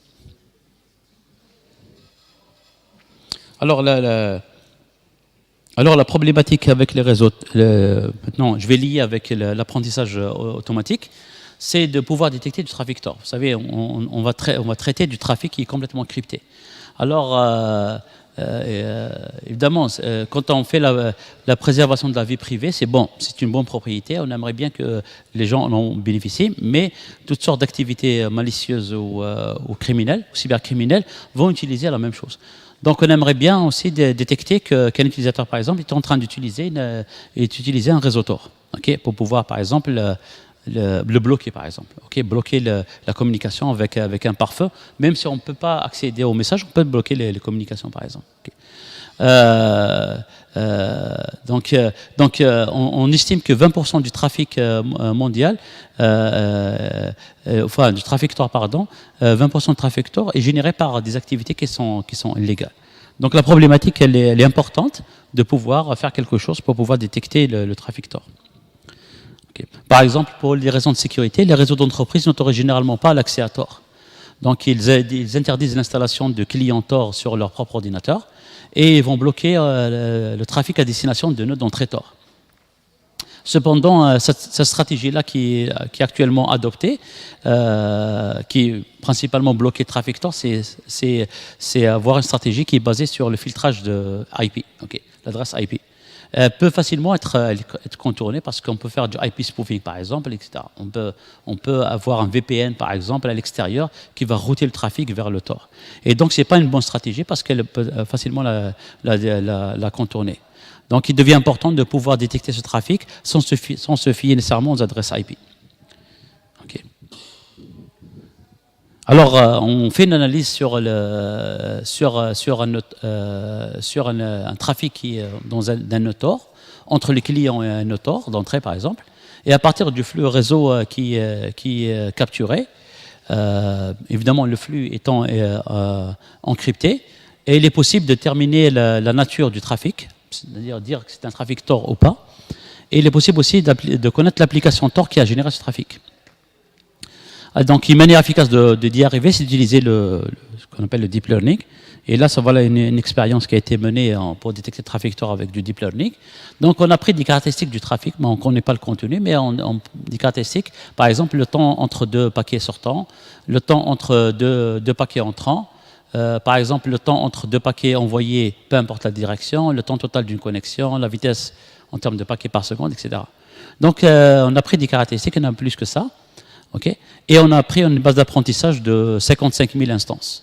Alors la problématique avec les réseaux, maintenant je vais lier avec l'apprentissage automatique, c'est de pouvoir détecter du trafic Tor. Vous savez, on va traiter du trafic qui est complètement crypté. Alors, évidemment, quand on fait la préservation de la vie privée, c'est bon, c'est une bonne propriété, on aimerait bien que les gens en bénéficient, mais toutes sortes d'activités malicieuses ou criminelles, ou cybercriminelles, vont utiliser la même chose. Donc on aimerait bien aussi détecter qu'un utilisateur, par exemple, est en train d'utiliser un réseau Tor, okay, pour pouvoir, par exemple, le bloquer, par exemple. Okay, bloquer la communication avec un pare-feu, même si on ne peut pas accéder au message, on peut bloquer les communications, par exemple. Okay. Donc on estime que 20% du trafic mondial, du trafic Tor, pardon, 20% de trafic Tor est généré par des activités qui sont illégales. Donc la problématique, elle est importante de pouvoir faire quelque chose pour pouvoir détecter le trafic Tor. Okay. Par exemple, pour les raisons de sécurité, les réseaux d'entreprise n'autorisent généralement pas l'accès à Tor. Donc ils interdisent l'installation de clients Tor sur leur propre ordinateur et vont bloquer le trafic à destination de nœuds d'entrée Tor. Cependant, cette stratégie-là qui est actuellement adoptée, qui est principalement bloquer le trafic Tor, c'est avoir une stratégie qui est basée sur le filtrage de IP, okay, l'adresse IP. Peut facilement être contournée parce qu'on peut faire du IP spoofing, par exemple, etc. On peut avoir un VPN, par exemple, à l'extérieur qui va router le trafic vers le Tor. Et donc, ce n'est pas une bonne stratégie parce qu'elle peut facilement la contourner. Donc il devient important de pouvoir détecter ce trafic sans se fier nécessairement aux adresses IP. Okay. Alors on fait une analyse sur un trafic qui est dans un nœud-Tor, entre le client et un nœud-Tor d'entrée par exemple, et à partir du flux réseau qui est capturé, évidemment le flux étant encrypté, et il est possible de déterminer la nature du trafic, c'est-à-dire dire que c'est un trafic Tor ou pas, et il est possible aussi de connaître l'application Tor qui a généré ce trafic. Donc une manière efficace d'y arriver, c'est d'utiliser ce qu'on appelle le deep learning. Et là, ça voilà une expérience qui a été menée pour détecter le trafic Tor avec du deep learning. Donc on a pris des caractéristiques du trafic, mais on ne connaît pas le contenu, mais des caractéristiques, par exemple le temps entre deux paquets sortants, le temps entre deux paquets entrants, par exemple le temps entre deux paquets envoyés, peu importe la direction, le temps total d'une connexion, la vitesse en termes de paquets par seconde, etc. Donc on a pris des caractéristiques, on a plus que ça. Okay. Et on a pris une base d'apprentissage de 55 000 instances.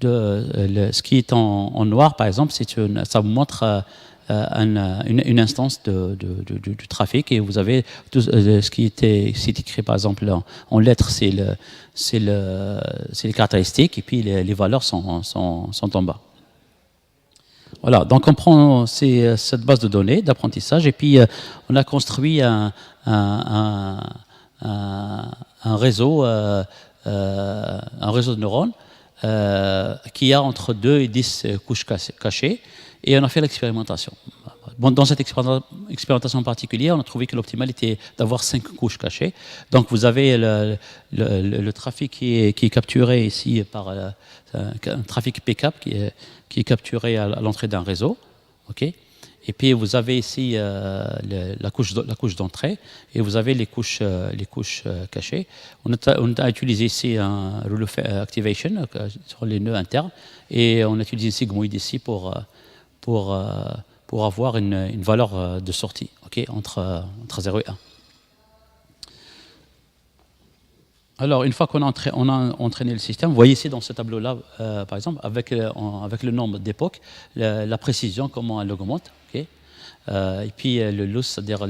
Ce qui est en noir, par exemple, ça vous montre une instance du trafic, et vous avez tout ce qui c'est écrit, par exemple, en lettres, c'est les caractéristiques, et puis les valeurs sont en bas. Voilà, donc on prend cette base de données d'apprentissage, et puis on a construit un réseau de neurones qui a entre 2 et 10 couches cachées, et on a fait l'expérimentation. Bon, dans cette expérimentation particulière, on a trouvé que l'optimal était d'avoir 5 couches cachées. Donc vous avez le trafic qui est capturé ici par un trafic PCAP qui est capturé à l'entrée d'un réseau. Okay. Et puis vous avez ici la couche d'entrée, et vous avez les couches cachées. On a utilisé ici un rule of activation sur les nœuds internes, et on a utilisé sigmoid ici pour avoir une valeur de sortie, okay, entre 0 et 1. Alors, une fois qu'on a entraîné le système, vous voyez ici dans ce tableau-là, par exemple, avec le nombre d'époques, la précision, comment elle augmente. Okay. Et puis le loss, c'est-à-dire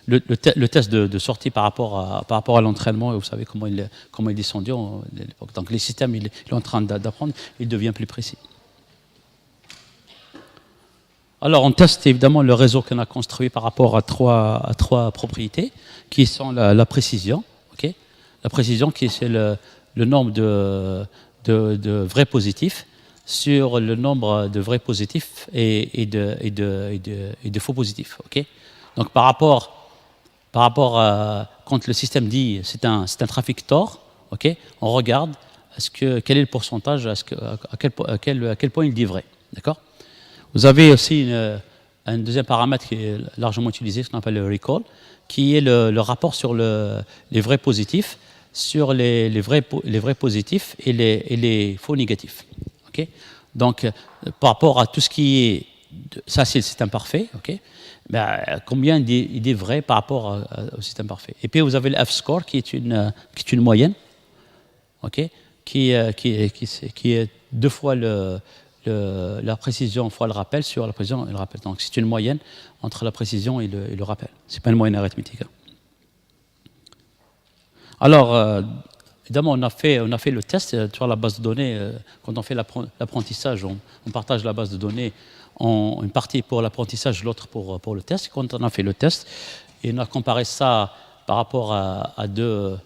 le test de sortie par rapport à l'entraînement, vous savez comment il est descendu à l'époque. Donc les systèmes, il est en train d'apprendre, il devient plus précis. Alors on teste évidemment le réseau qu'on a construit par rapport à trois propriétés, qui sont la précision. Okay. La précision, qui c'est le nombre de vrais positifs sur le nombre de vrais positifs et de faux positifs. Okay. Donc par rapport à quand le système dit c'est un trafic Tor, okay, on regarde quel est le pourcentage, à quel point il dit vrai. D'accord. Vous avez aussi un deuxième paramètre qui est largement utilisé, ce qu'on appelle le recall, qui est le rapport sur les vrais positifs sur les vrais positifs et les faux négatifs. Okay. Donc, par rapport à tout ce qui est... Ça, c'est le système parfait. Okay. Ben, combien il est vrai par rapport au système parfait. Et puis, vous avez le F-score, qui est une moyenne, okay, qui est 2 fois la précision fois le rappel sur la précision et le rappel. Donc, c'est une moyenne entre la précision et le rappel. Ce n'est pas une moyenne arithmétique. Alors, évidemment, on a fait le test sur la base de données. Quand on fait l'apprentissage, on partage la base de données en une partie pour l'apprentissage, l'autre pour le test. Quand on a fait le test, et on a comparé ça par rapport à deux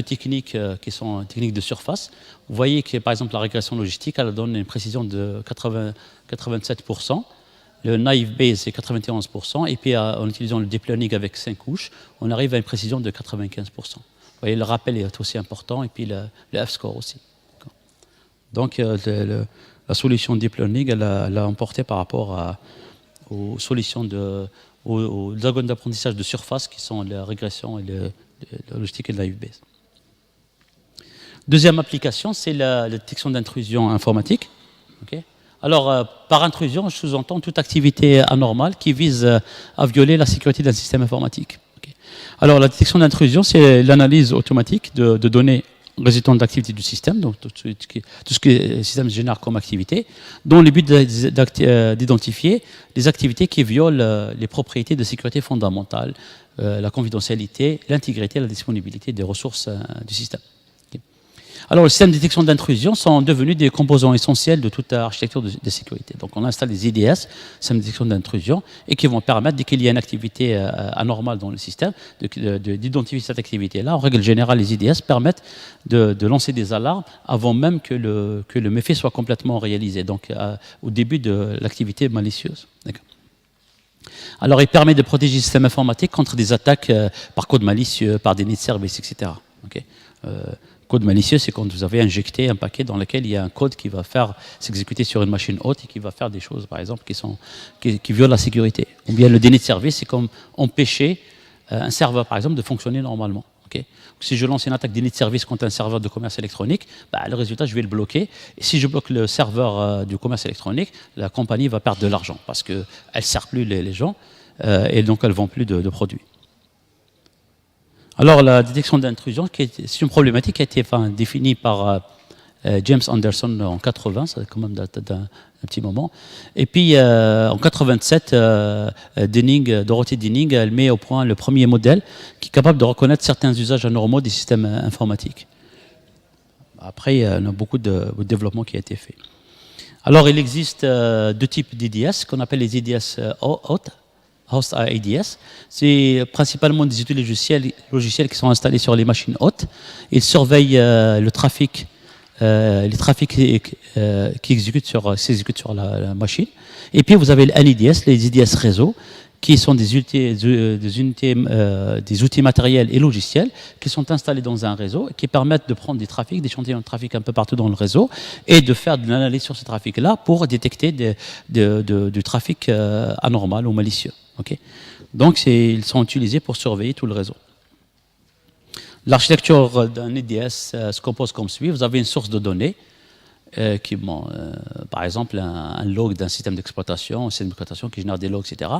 techniques qui sont techniques de surface. Vous voyez que, par exemple, la régression logistique, elle donne une précision de 87%. Le naive Bayes, c'est 91%. Et puis, en utilisant le deep learning avec 5 couches, on arrive à une précision de 95%. Vous voyez, le rappel est aussi important, et puis le F-score aussi. Donc, la solution deep learning, elle a emporté par rapport aux solutions aux algorithmes d'apprentissage de surface, qui sont la régression et la logistique et le naive Bayes. Deuxième application, c'est la détection d'intrusion informatique. Okay. Alors, par intrusion, je sous-entends toute activité anormale qui vise à violer la sécurité d'un système informatique. Okay. Alors, la détection d'intrusion, c'est l'analyse automatique de données résultant d'activité du système, donc tout ce que le système génère comme activité, dont le but d'identifier les activités qui violent les propriétés de sécurité fondamentales, la confidentialité, l'intégrité et la disponibilité des ressources du système. Alors, les systèmes de détection d'intrusion sont devenus des composants essentiels de toute architecture de sécurité. Donc, on installe des IDS, systèmes de détection d'intrusion, et qui vont permettre, dès qu'il y a une activité anormale dans le système, d'identifier cette activité-là. En règle générale, les IDS permettent de lancer des alarmes avant même que le méfait soit complètement réalisé, donc au début de l'activité malicieuse. Alors, il permet de protéger le système informatique contre des attaques par code malicieux, par des nids de service, etc. Code malicieux, c'est quand vous avez injecté un paquet dans lequel il y a un code qui va faire s'exécuter sur une machine haute et qui va faire des choses, par exemple, qui violent la sécurité. Ou bien le déni de service, c'est comme empêcher un serveur, par exemple, de fonctionner normalement. Si je lance une attaque déni de service contre un serveur de commerce électronique, le résultat, je vais le bloquer. Et si je bloque le serveur du commerce électronique, la compagnie va perdre de l'argent parce qu'elle ne sert plus les gens et donc elle ne vend plus de produits. Alors, la détection d'intrusion, c'est une problématique qui a été définie par James Anderson en 80, ça quand même date d'un petit moment. Et puis, en 87, Dorothy Dinning, elle met au point le premier modèle qui est capable de reconnaître certains usages anormaux des systèmes informatiques. Après, il y a beaucoup de développement qui a été fait. Alors, il existe deux types d'IDS, qu'on appelle les IDS Host IDS, c'est principalement des outils logiciels qui sont installés sur les machines hautes. Ils surveillent le trafic, les trafics qui s'exécutent sur la machine. Et puis vous avez les NIDS, les IDS réseau, qui sont des outils matériels et logiciels qui sont installés dans un réseau et qui permettent de prendre des trafics, d'échantillons de trafic un peu partout dans le réseau et de faire de l'analyse sur ce trafic-là pour détecter du trafic anormal ou malicieux. Donc, ils sont utilisés pour surveiller tout le réseau. L'architecture d'un IDS se compose comme suit. Vous avez une source de données, par exemple un log d'un système d'exploitation, un système d'exploitation qui génère des logs, etc.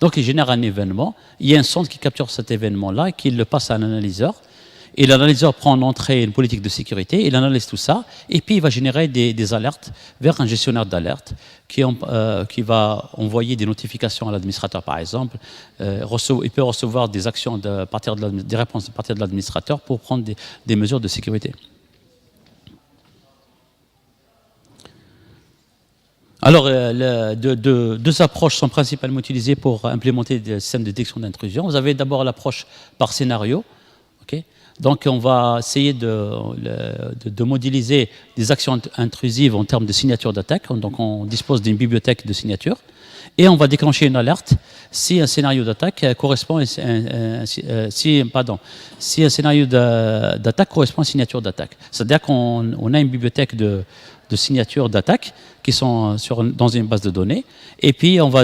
Donc, il génère un événement. Il y a un centre qui capture cet événement-là et qui le passe à un analyseur. Et l'analyseur prend en entrée une politique de sécurité, il analyse tout ça, et puis il va générer des alertes vers un gestionnaire d'alerte qui va envoyer des notifications à l'administrateur, par exemple. Il peut recevoir des actions des réponses à partir de l'administrateur pour prendre des mesures de sécurité. Alors, deux approches sont principalement utilisées pour implémenter des systèmes de détection d'intrusion. Vous avez d'abord l'approche par scénario. Donc, on va essayer de modéliser des actions intrusives en termes de signature d'attaque. Donc, on dispose d'une bibliothèque de signatures et on va déclencher une alerte si un scénario d'attaque correspond à correspond à une signature d'attaque. C'est-à-dire qu'on a une bibliothèque de signatures d'attaque qui sont dans une base de données et puis on va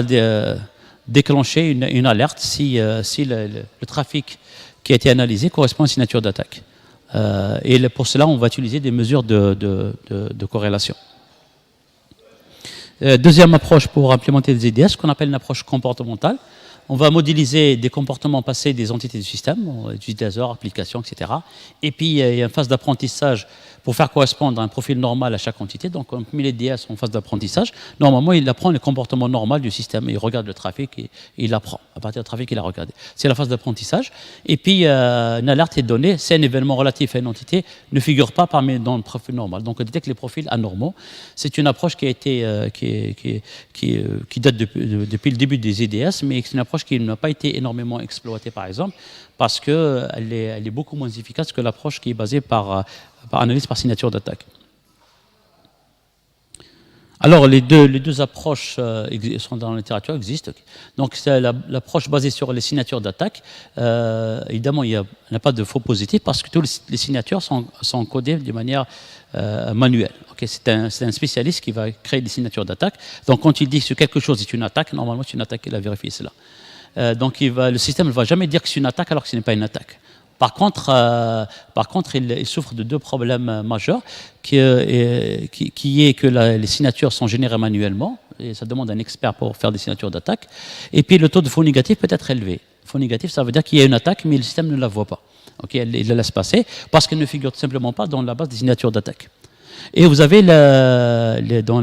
déclencher une alerte si le trafic qui a été analysé correspond à une signature d'attaque. Et pour cela, on va utiliser des mesures de corrélation. Deuxième approche pour implémenter des IDS, qu'on appelle une approche comportementale. On va modéliser des comportements passés des entités du système, utilisateurs, applications, etc. Et puis, il y a une phase d'apprentissage pour faire correspondre un profil normal à chaque entité. Donc, on met les DS en phase d'apprentissage. Normalement, il apprend le comportement normal du système. Il regarde le trafic et il apprend. À partir du trafic, il a regardé. C'est la phase d'apprentissage. Et puis, une alerte est donnée. Si un événement relatif à une entité ne figure pas dans le profil normal. Donc, on détecte les profils anormaux. C'est une approche qui date depuis le début des IDS, mais c'est une approche qui n'a pas été énormément exploitée, par exemple, parce qu'elle est beaucoup moins efficace que l'approche qui est basée par analyse par signature d'attaque. Alors, les deux approches sont dans la littérature, existent. Donc, c'est l'approche basée sur les signatures d'attaque. Évidemment, il n'y a pas de faux positifs parce que toutes les signatures sont codées de manière manuelle. C'est un spécialiste qui va créer des signatures d'attaque. Donc, quand il dit que quelque chose est une attaque, normalement, c'est une attaque, il a vérifié cela. Donc, le système ne va jamais dire que c'est une attaque alors que ce n'est pas une attaque. Par contre, il souffre de deux problèmes majeurs, qui est que les signatures sont générées manuellement, et ça demande un expert pour faire des signatures d'attaque, et puis le taux de faux négatif peut être élevé. Faux négatif, ça veut dire qu'il y a une attaque, mais le système ne la voit pas. Ok, il la laisse passer parce qu'elle ne figure tout simplement pas dans la base des signatures d'attaque. Et vous avez dans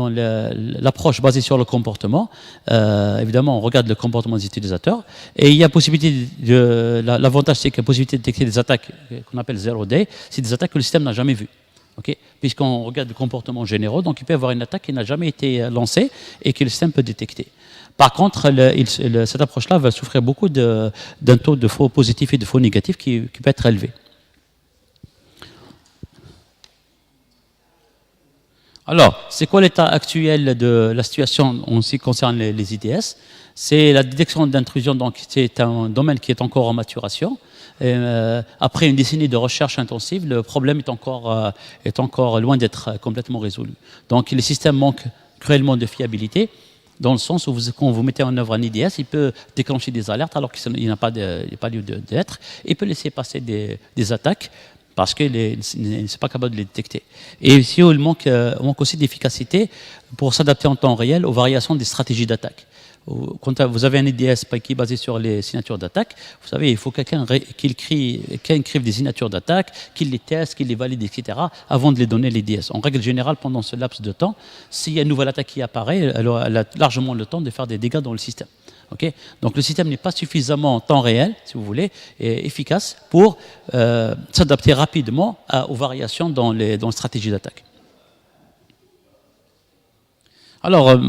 l'approche basée sur le comportement, évidemment, on regarde le comportement des utilisateurs, et il y a possibilité l'avantage, c'est qu'il y a possibilité de détecter des attaques qu'on appelle zero day, c'est des attaques que le système n'a jamais vues. Okay, puisqu'on regarde le comportement généraux, donc il peut y avoir une attaque qui n'a jamais été lancée et que le système peut détecter. Par contre, cette approche-là va souffrir beaucoup d'un taux de faux positifs et de faux négatifs qui peut être élevé. Alors, c'est quoi l'état actuel de la situation en ce qui concerne les IDS? C'est la détection d'intrusion, donc c'est un domaine qui est encore en maturation. Et, après une décennie de recherche intensive, le problème est encore loin d'être complètement résolu. Donc les systèmes manquent cruellement de fiabilité, dans le sens où quand vous mettez en œuvre un IDS, il peut déclencher des alertes alors qu'il n'a pas lieu d'être. Il peut laisser passer des attaques parce qu'il n'est pas capable de les détecter. Et ici, il manque aussi d'efficacité pour s'adapter en temps réel aux variations des stratégies d'attaque. Quand vous avez un IDS qui est basé sur les signatures d'attaque, vous savez, il faut quelqu'un qui écrive des signatures d'attaque, qui les teste, qui les valide, etc., avant de les donner l'IDS. En règle générale, pendant ce laps de temps, s'il y a une nouvelle attaque qui apparaît, elle a largement le temps de faire des dégâts dans le système. Okay, donc le système n'est pas suffisamment en temps réel, si vous voulez, et efficace pour s'adapter rapidement aux variations dans les stratégies d'attaque. Alors,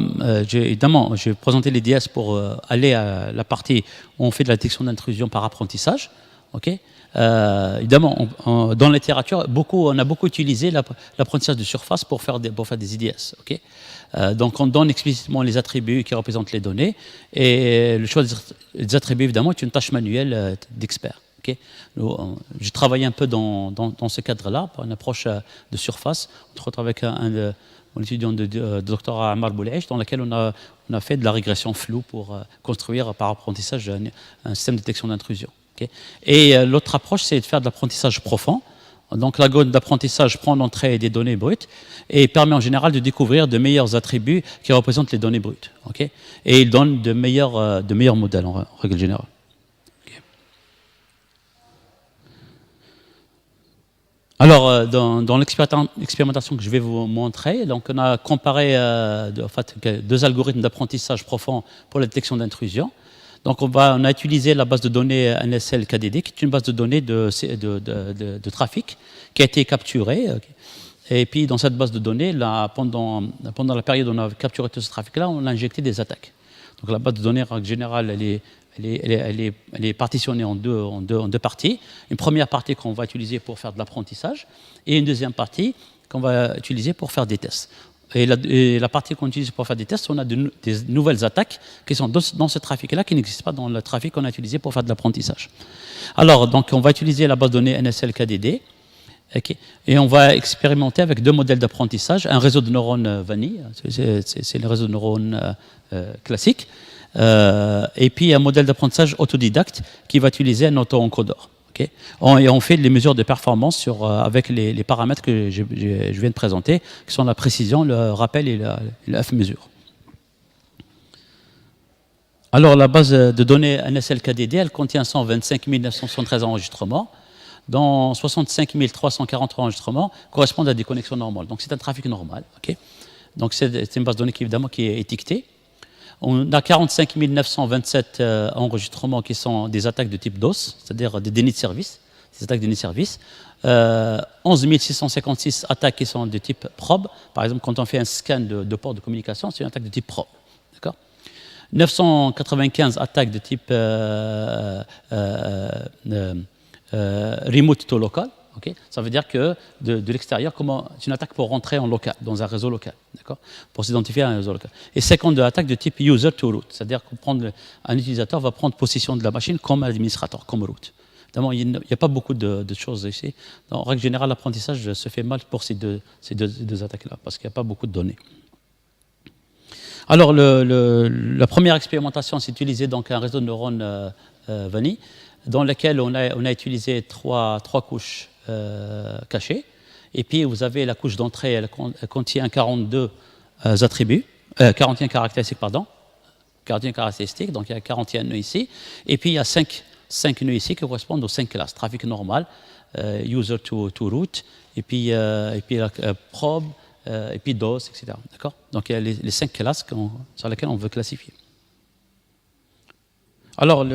évidemment, je vais présenter les DS pour aller à la partie où on fait de la détection d'intrusion par apprentissage. Okay, évidemment, dans la littérature, on a beaucoup utilisé l'apprentissage de surface pour faire des IDS. Okay, donc, on donne explicitement les attributs qui représentent les données. Et le choix des attributs, évidemment, est une tâche manuelle d'expert. Okay. J'ai travaillé un peu dans ce cadre-là, par une approche de surface, entre autres avec mon étudiant de doctorat Ammar Bouleish, dans lequel on a fait de la régression floue pour construire par apprentissage un système de détection d'intrusion. Okay. Et l'autre approche, c'est de faire de l'apprentissage profond. Donc l'algorithme d'apprentissage prend l'entrée des données brutes et permet en général de découvrir de meilleurs attributs qui représentent les données brutes. Okay. Et il donne de meilleurs modèles en règle générale. Okay. Alors, dans l'expérimentation que je vais vous montrer, donc on a comparé deux algorithmes d'apprentissage profond pour la détection d'intrusion. Donc on a utilisé la base de données NSL KDD, qui est une base de données de trafic qui a été capturée. Et puis dans cette base de données, pendant la période où on a capturé tout ce trafic-là, on a injecté des attaques. Donc la base de données, en général, elle est partitionnée en deux parties. Une première partie qu'on va utiliser pour faire de l'apprentissage et une deuxième partie qu'on va utiliser pour faire des tests. Et la partie qu'on utilise pour faire des tests, on a des nouvelles attaques qui sont dans ce trafic-là, qui n'existent pas dans le trafic qu'on a utilisé pour faire de l'apprentissage. Alors, donc, on va utiliser la base de données NSL-KDD, okay, et on va expérimenter avec deux modèles d'apprentissage, un réseau de neurones vanille, c'est le réseau de neurones classique, et puis un modèle d'apprentissage autodidacte qui va utiliser un auto-encodeur. Okay. Et on fait les mesures de performance avec les paramètres que je viens de présenter, qui sont la précision, le rappel et la F-mesure. Alors la base de données NSL-KDD, elle contient 125 973 enregistrements, dont 65 340 enregistrements correspondent à des connexions normales. Donc c'est un trafic normal. Okay. Donc c'est une base de données qui est étiquetée. On a 45 927 enregistrements qui sont des attaques de type DOS, c'est-à-dire des dénis de service, des attaques de dénis de service. 11 656 attaques qui sont de type probe. Par exemple, quand on fait un scan de port de communication, c'est une attaque de type probe. D'accord ? 995 attaques de type remote to local. Okay. Ça veut dire que de l'extérieur, c'est une attaque pour rentrer en local, dans un réseau local, d'accord, pour s'identifier à un réseau local. Et 52 attaques de type user to root, c'est-à-dire qu'un utilisateur va prendre possession de la machine comme administrateur, comme root. Évidemment, il n'y a pas beaucoup de choses ici. En règle générale, l'apprentissage se fait mal pour ces deux attaques-là, parce qu'il n'y a pas beaucoup de données. Alors, la première expérimentation, c'est d'utiliser donc un réseau de neurones vanille, dans lequel on a utilisé trois couches cachées. Et puis, vous avez la couche d'entrée, elle contient 42 attributs, 41 caractéristiques, pardon. 41 caractéristiques, donc il y a 41 nœuds ici. Et puis, il y a 5 5 nœuds ici qui correspondent aux 5 classes. Trafic normal, user to root, et puis probe, et puis DOS, etc. D'accord? Donc il y a les 5 classes sur lesquelles on veut classifier. Alors,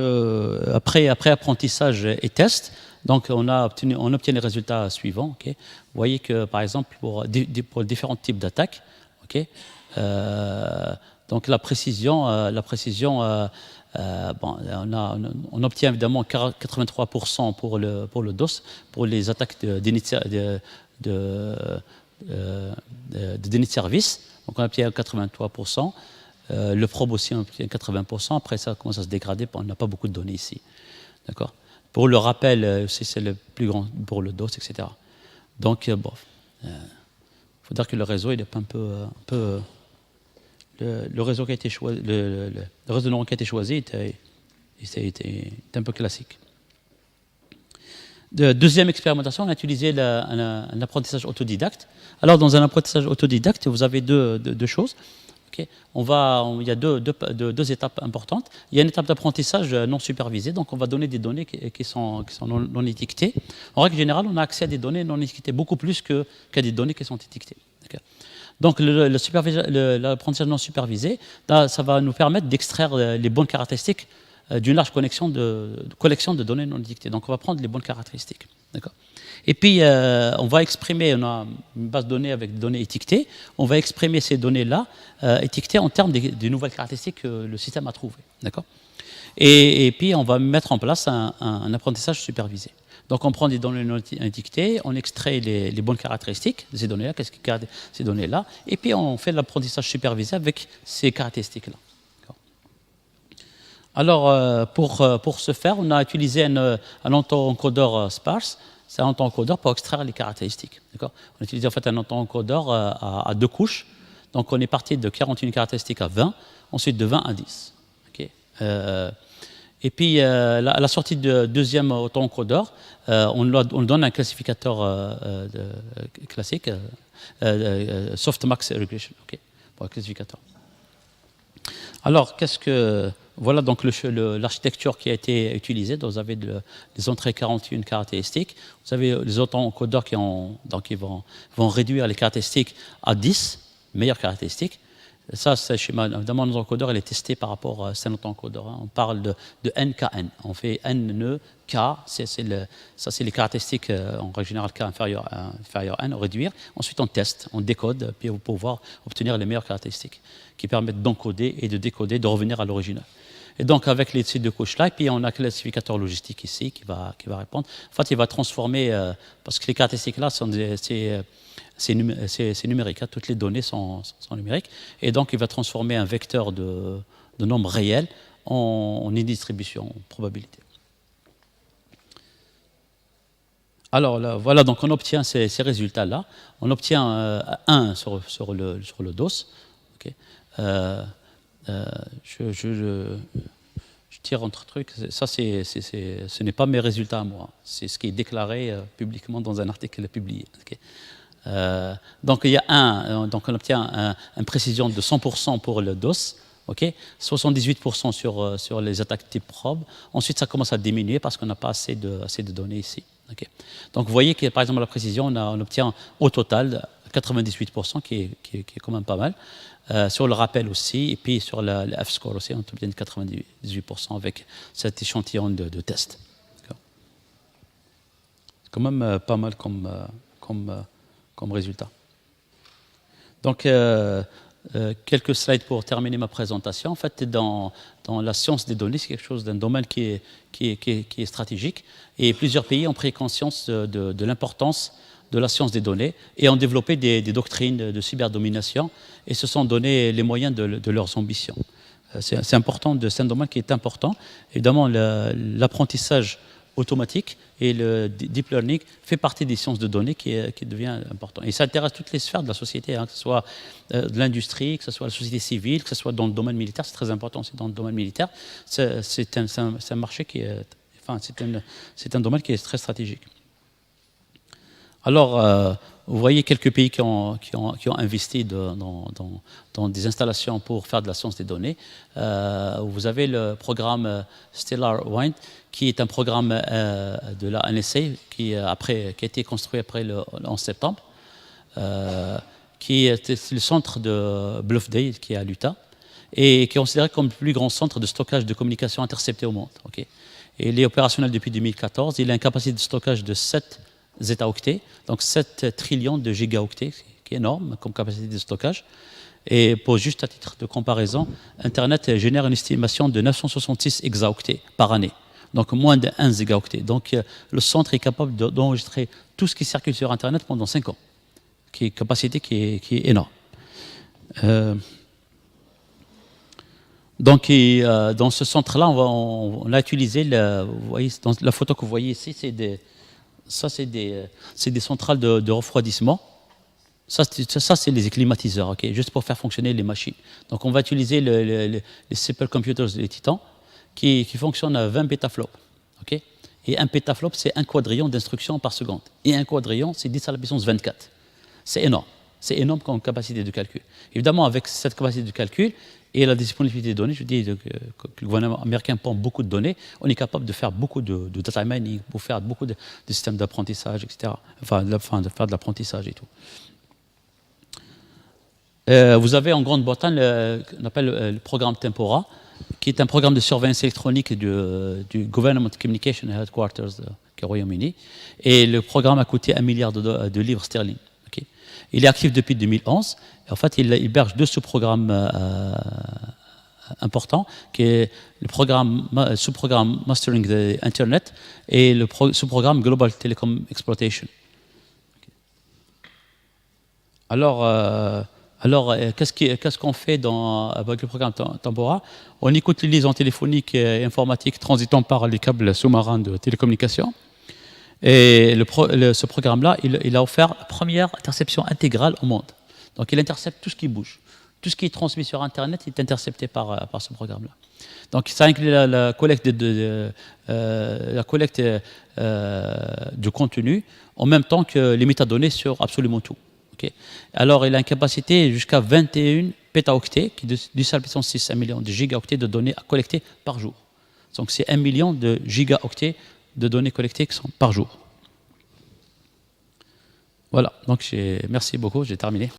après apprentissage et test, donc on obtient les résultats suivants. Okay. Vous voyez que, par exemple, pour différents types d'attaques, okay, donc la précision, on obtient évidemment 83% pour le DOS, pour les attaques de déni de service. Donc on obtient 83%. Le probe aussi, on obtient 80%. Après, ça commence à se dégrader. On n'a pas beaucoup de données ici. D'accord. Pour le rappel, c'est le plus grand pour le DOS, etc. Donc, bon, il faut dire que le réseau, il est un peu le réseau qui a été choisi, le réseau de neurones qui a été choisi était un peu classique. Deuxième expérimentation, on a utilisé un apprentissage autodidacte. Alors, dans un apprentissage autodidacte, vous avez deux choses. Okay. Il y a deux étapes importantes. Il y a une étape d'apprentissage non supervisée, donc on va donner des données qui sont non étiquetées. En règle générale, on a accès à des données non étiquetées beaucoup plus qu'à des données qui sont étiquetées. Okay. Donc l'apprentissage non supervisé, là, ça va nous permettre d'extraire les bonnes caractéristiques d'une large collection de données non étiquetées. Donc on va prendre les bonnes caractéristiques. D'accord. Et puis, on va exprimer, on a une base de données avec des données étiquetées, on va exprimer ces données-là étiquetées en termes des nouvelles caractéristiques que le système a trouvées. D'accord. Et puis, on va mettre en place un apprentissage supervisé. Donc, on prend des données non étiquetées, on extrait les bonnes caractéristiques de ces données-là, qu'est-ce qui garde ces données-là, et puis on fait l'apprentissage supervisé avec ces caractéristiques-là. Alors, pour ce faire, on a utilisé un autoencodeur sparse. C'est un autoencodeur pour extraire les caractéristiques. On a utilisé en fait un autoencodeur à 2 couches. Donc on est parti de 41 caractéristiques à 20, ensuite de 20 à 10. Okay. Et puis à la sortie du deuxième autoencodeur, on donne un classificateur classique, softmax regression, okay, pour un classificateur. Alors, voilà donc l'architecture qui a été utilisée. Donc, vous avez les entrées 41 caractéristiques. Vous avez les autoencodeurs qui vont réduire les caractéristiques à 10 meilleures caractéristiques. Ça, c'est schéma. Évidemment, notre encodeur, il est testé par rapport à cet autoencodeur. On parle de NKN. On fait N nœuds, K, ça c'est les caractéristiques en règle générale K inférieur à N, réduire. Ensuite, on teste, on décode, puis pour pouvoir obtenir les meilleures caractéristiques qui permettent d'encoder et de décoder, de revenir à l'original. Et donc, avec ces 2 couches-là, et puis on a un classificateur logistique ici qui va répondre. En fait, il va transformer, parce que les caractéristiques-là, c'est numérique, hein, toutes les données sont numériques, et donc il va transformer un vecteur de nombre réel en une distribution, en probabilité. Alors là, voilà, donc on obtient ces résultats-là. On obtient 1 sur le DOS. Okay. Je tire entre trucs. Ça, ce n'est pas mes résultats à moi. C'est ce qui est déclaré publiquement dans un article publié. Okay. Donc il y a donc on obtient une précision de 100% pour le DOS, okay, 78% sur les attaques type probe. Ensuite, ça commence à diminuer parce qu'on n'a pas assez de données ici. Okay. Donc vous voyez que par exemple la précision, on obtient au total 98%, qui est quand même pas mal. Sur le rappel aussi, et puis sur le F-score aussi, on obtient 98% avec cet échantillon de test. C'est quand même pas mal comme résultat. Donc, quelques slides pour terminer ma présentation. En fait, dans la science des données, c'est quelque chose d'un domaine qui est stratégique. Et plusieurs pays ont pris conscience de l'importance de la science des données et ont développé des doctrines de cyberdomination et se sont donné les moyens de leurs ambitions. C'est important, c'est un domaine qui est important. Évidemment, l'apprentissage automatique et le deep learning fait partie des sciences de données qui devient important. Et ça intéresse toutes les sphères de la société, hein, que ce soit de l'industrie, que ce soit la société civile, que ce soit dans le domaine militaire. C'est très important aussi dans le domaine militaire. C'est un marché qui est... Enfin, c'est un domaine qui est très stratégique. Alors, vous voyez quelques pays qui ont investi dans des installations pour faire de la science des données. Vous avez le programme Stellar Wind, qui est un programme de la NSA qui a été construit après le 11 septembre, qui est le centre de Bluffdale, qui est à l'Utah, et qui est considéré comme le plus grand centre de stockage de communication interceptée au monde. Okay. Et il est opérationnel depuis 2014. Il a une capacité de stockage de 7 zeta-octets, donc 7 trillions de gigaoctets, qui est énorme comme capacité de stockage. Et pour juste à titre de comparaison, Internet génère une estimation de 966 hexaoctets par année, donc moins de 1 gigaoctet. Donc le centre est capable d'enregistrer tout ce qui circule sur Internet pendant 5 ans, qui est une capacité qui est énorme. Donc, dans ce centre-là, on a utilisé, vous voyez, dans la photo que vous voyez ici, c'est des centrales de refroidissement. Ça, c'est les climatiseurs, okay, juste pour faire fonctionner les machines. Donc, on va utiliser les supercomputers, les titans, qui fonctionnent à 20 pétaflops. Okay. Et un pétaflop, c'est un quadrillion d'instructions par seconde. Et un quadrillion, c'est 10 à la puissance 24. C'est énorme. C'est énorme comme capacité de calcul. Évidemment, avec cette capacité de calcul et la disponibilité des données, je dis que le gouvernement américain prend beaucoup de données, on est capable de faire beaucoup de data mining, pour faire beaucoup de systèmes d'apprentissage, etc. Enfin, de faire de l'apprentissage et tout. Vous avez en Grande-Bretagne qu'on appelle le programme Tempora, qui est un programme de surveillance électronique du Government Communication Headquarters du Royaume-Uni. Et le programme a coûté 1 milliard de livres sterling. Okay. Il est actif depuis 2011. Et en fait, il héberge 2 sous-programmes importants, qui est le sous-programme Mastering the Internet et le sous-programme Global Telecom Exploitation. Alors, qu'est-ce qu'on fait avec le programme Tempora? On écoute les liaisons téléphoniques et informatiques transitant par les câbles sous-marins de télécommunications. Et ce programme-là, il a offert la première interception intégrale au monde. Donc, il intercepte tout ce qui bouge. Tout ce qui est transmis sur Internet est intercepté par ce programme-là. Donc, ça inclut la collecte du contenu, en même temps que les métadonnées sur absolument tout. Okay. Alors, il a une capacité jusqu'à 21 pétaoctets, qui est 10 à la puissance 6, 1 million de gigaoctets de données à collecter par jour. Donc, c'est 1 million de gigaoctets de données collectées qui sont par jour. Voilà, donc merci beaucoup, j'ai terminé.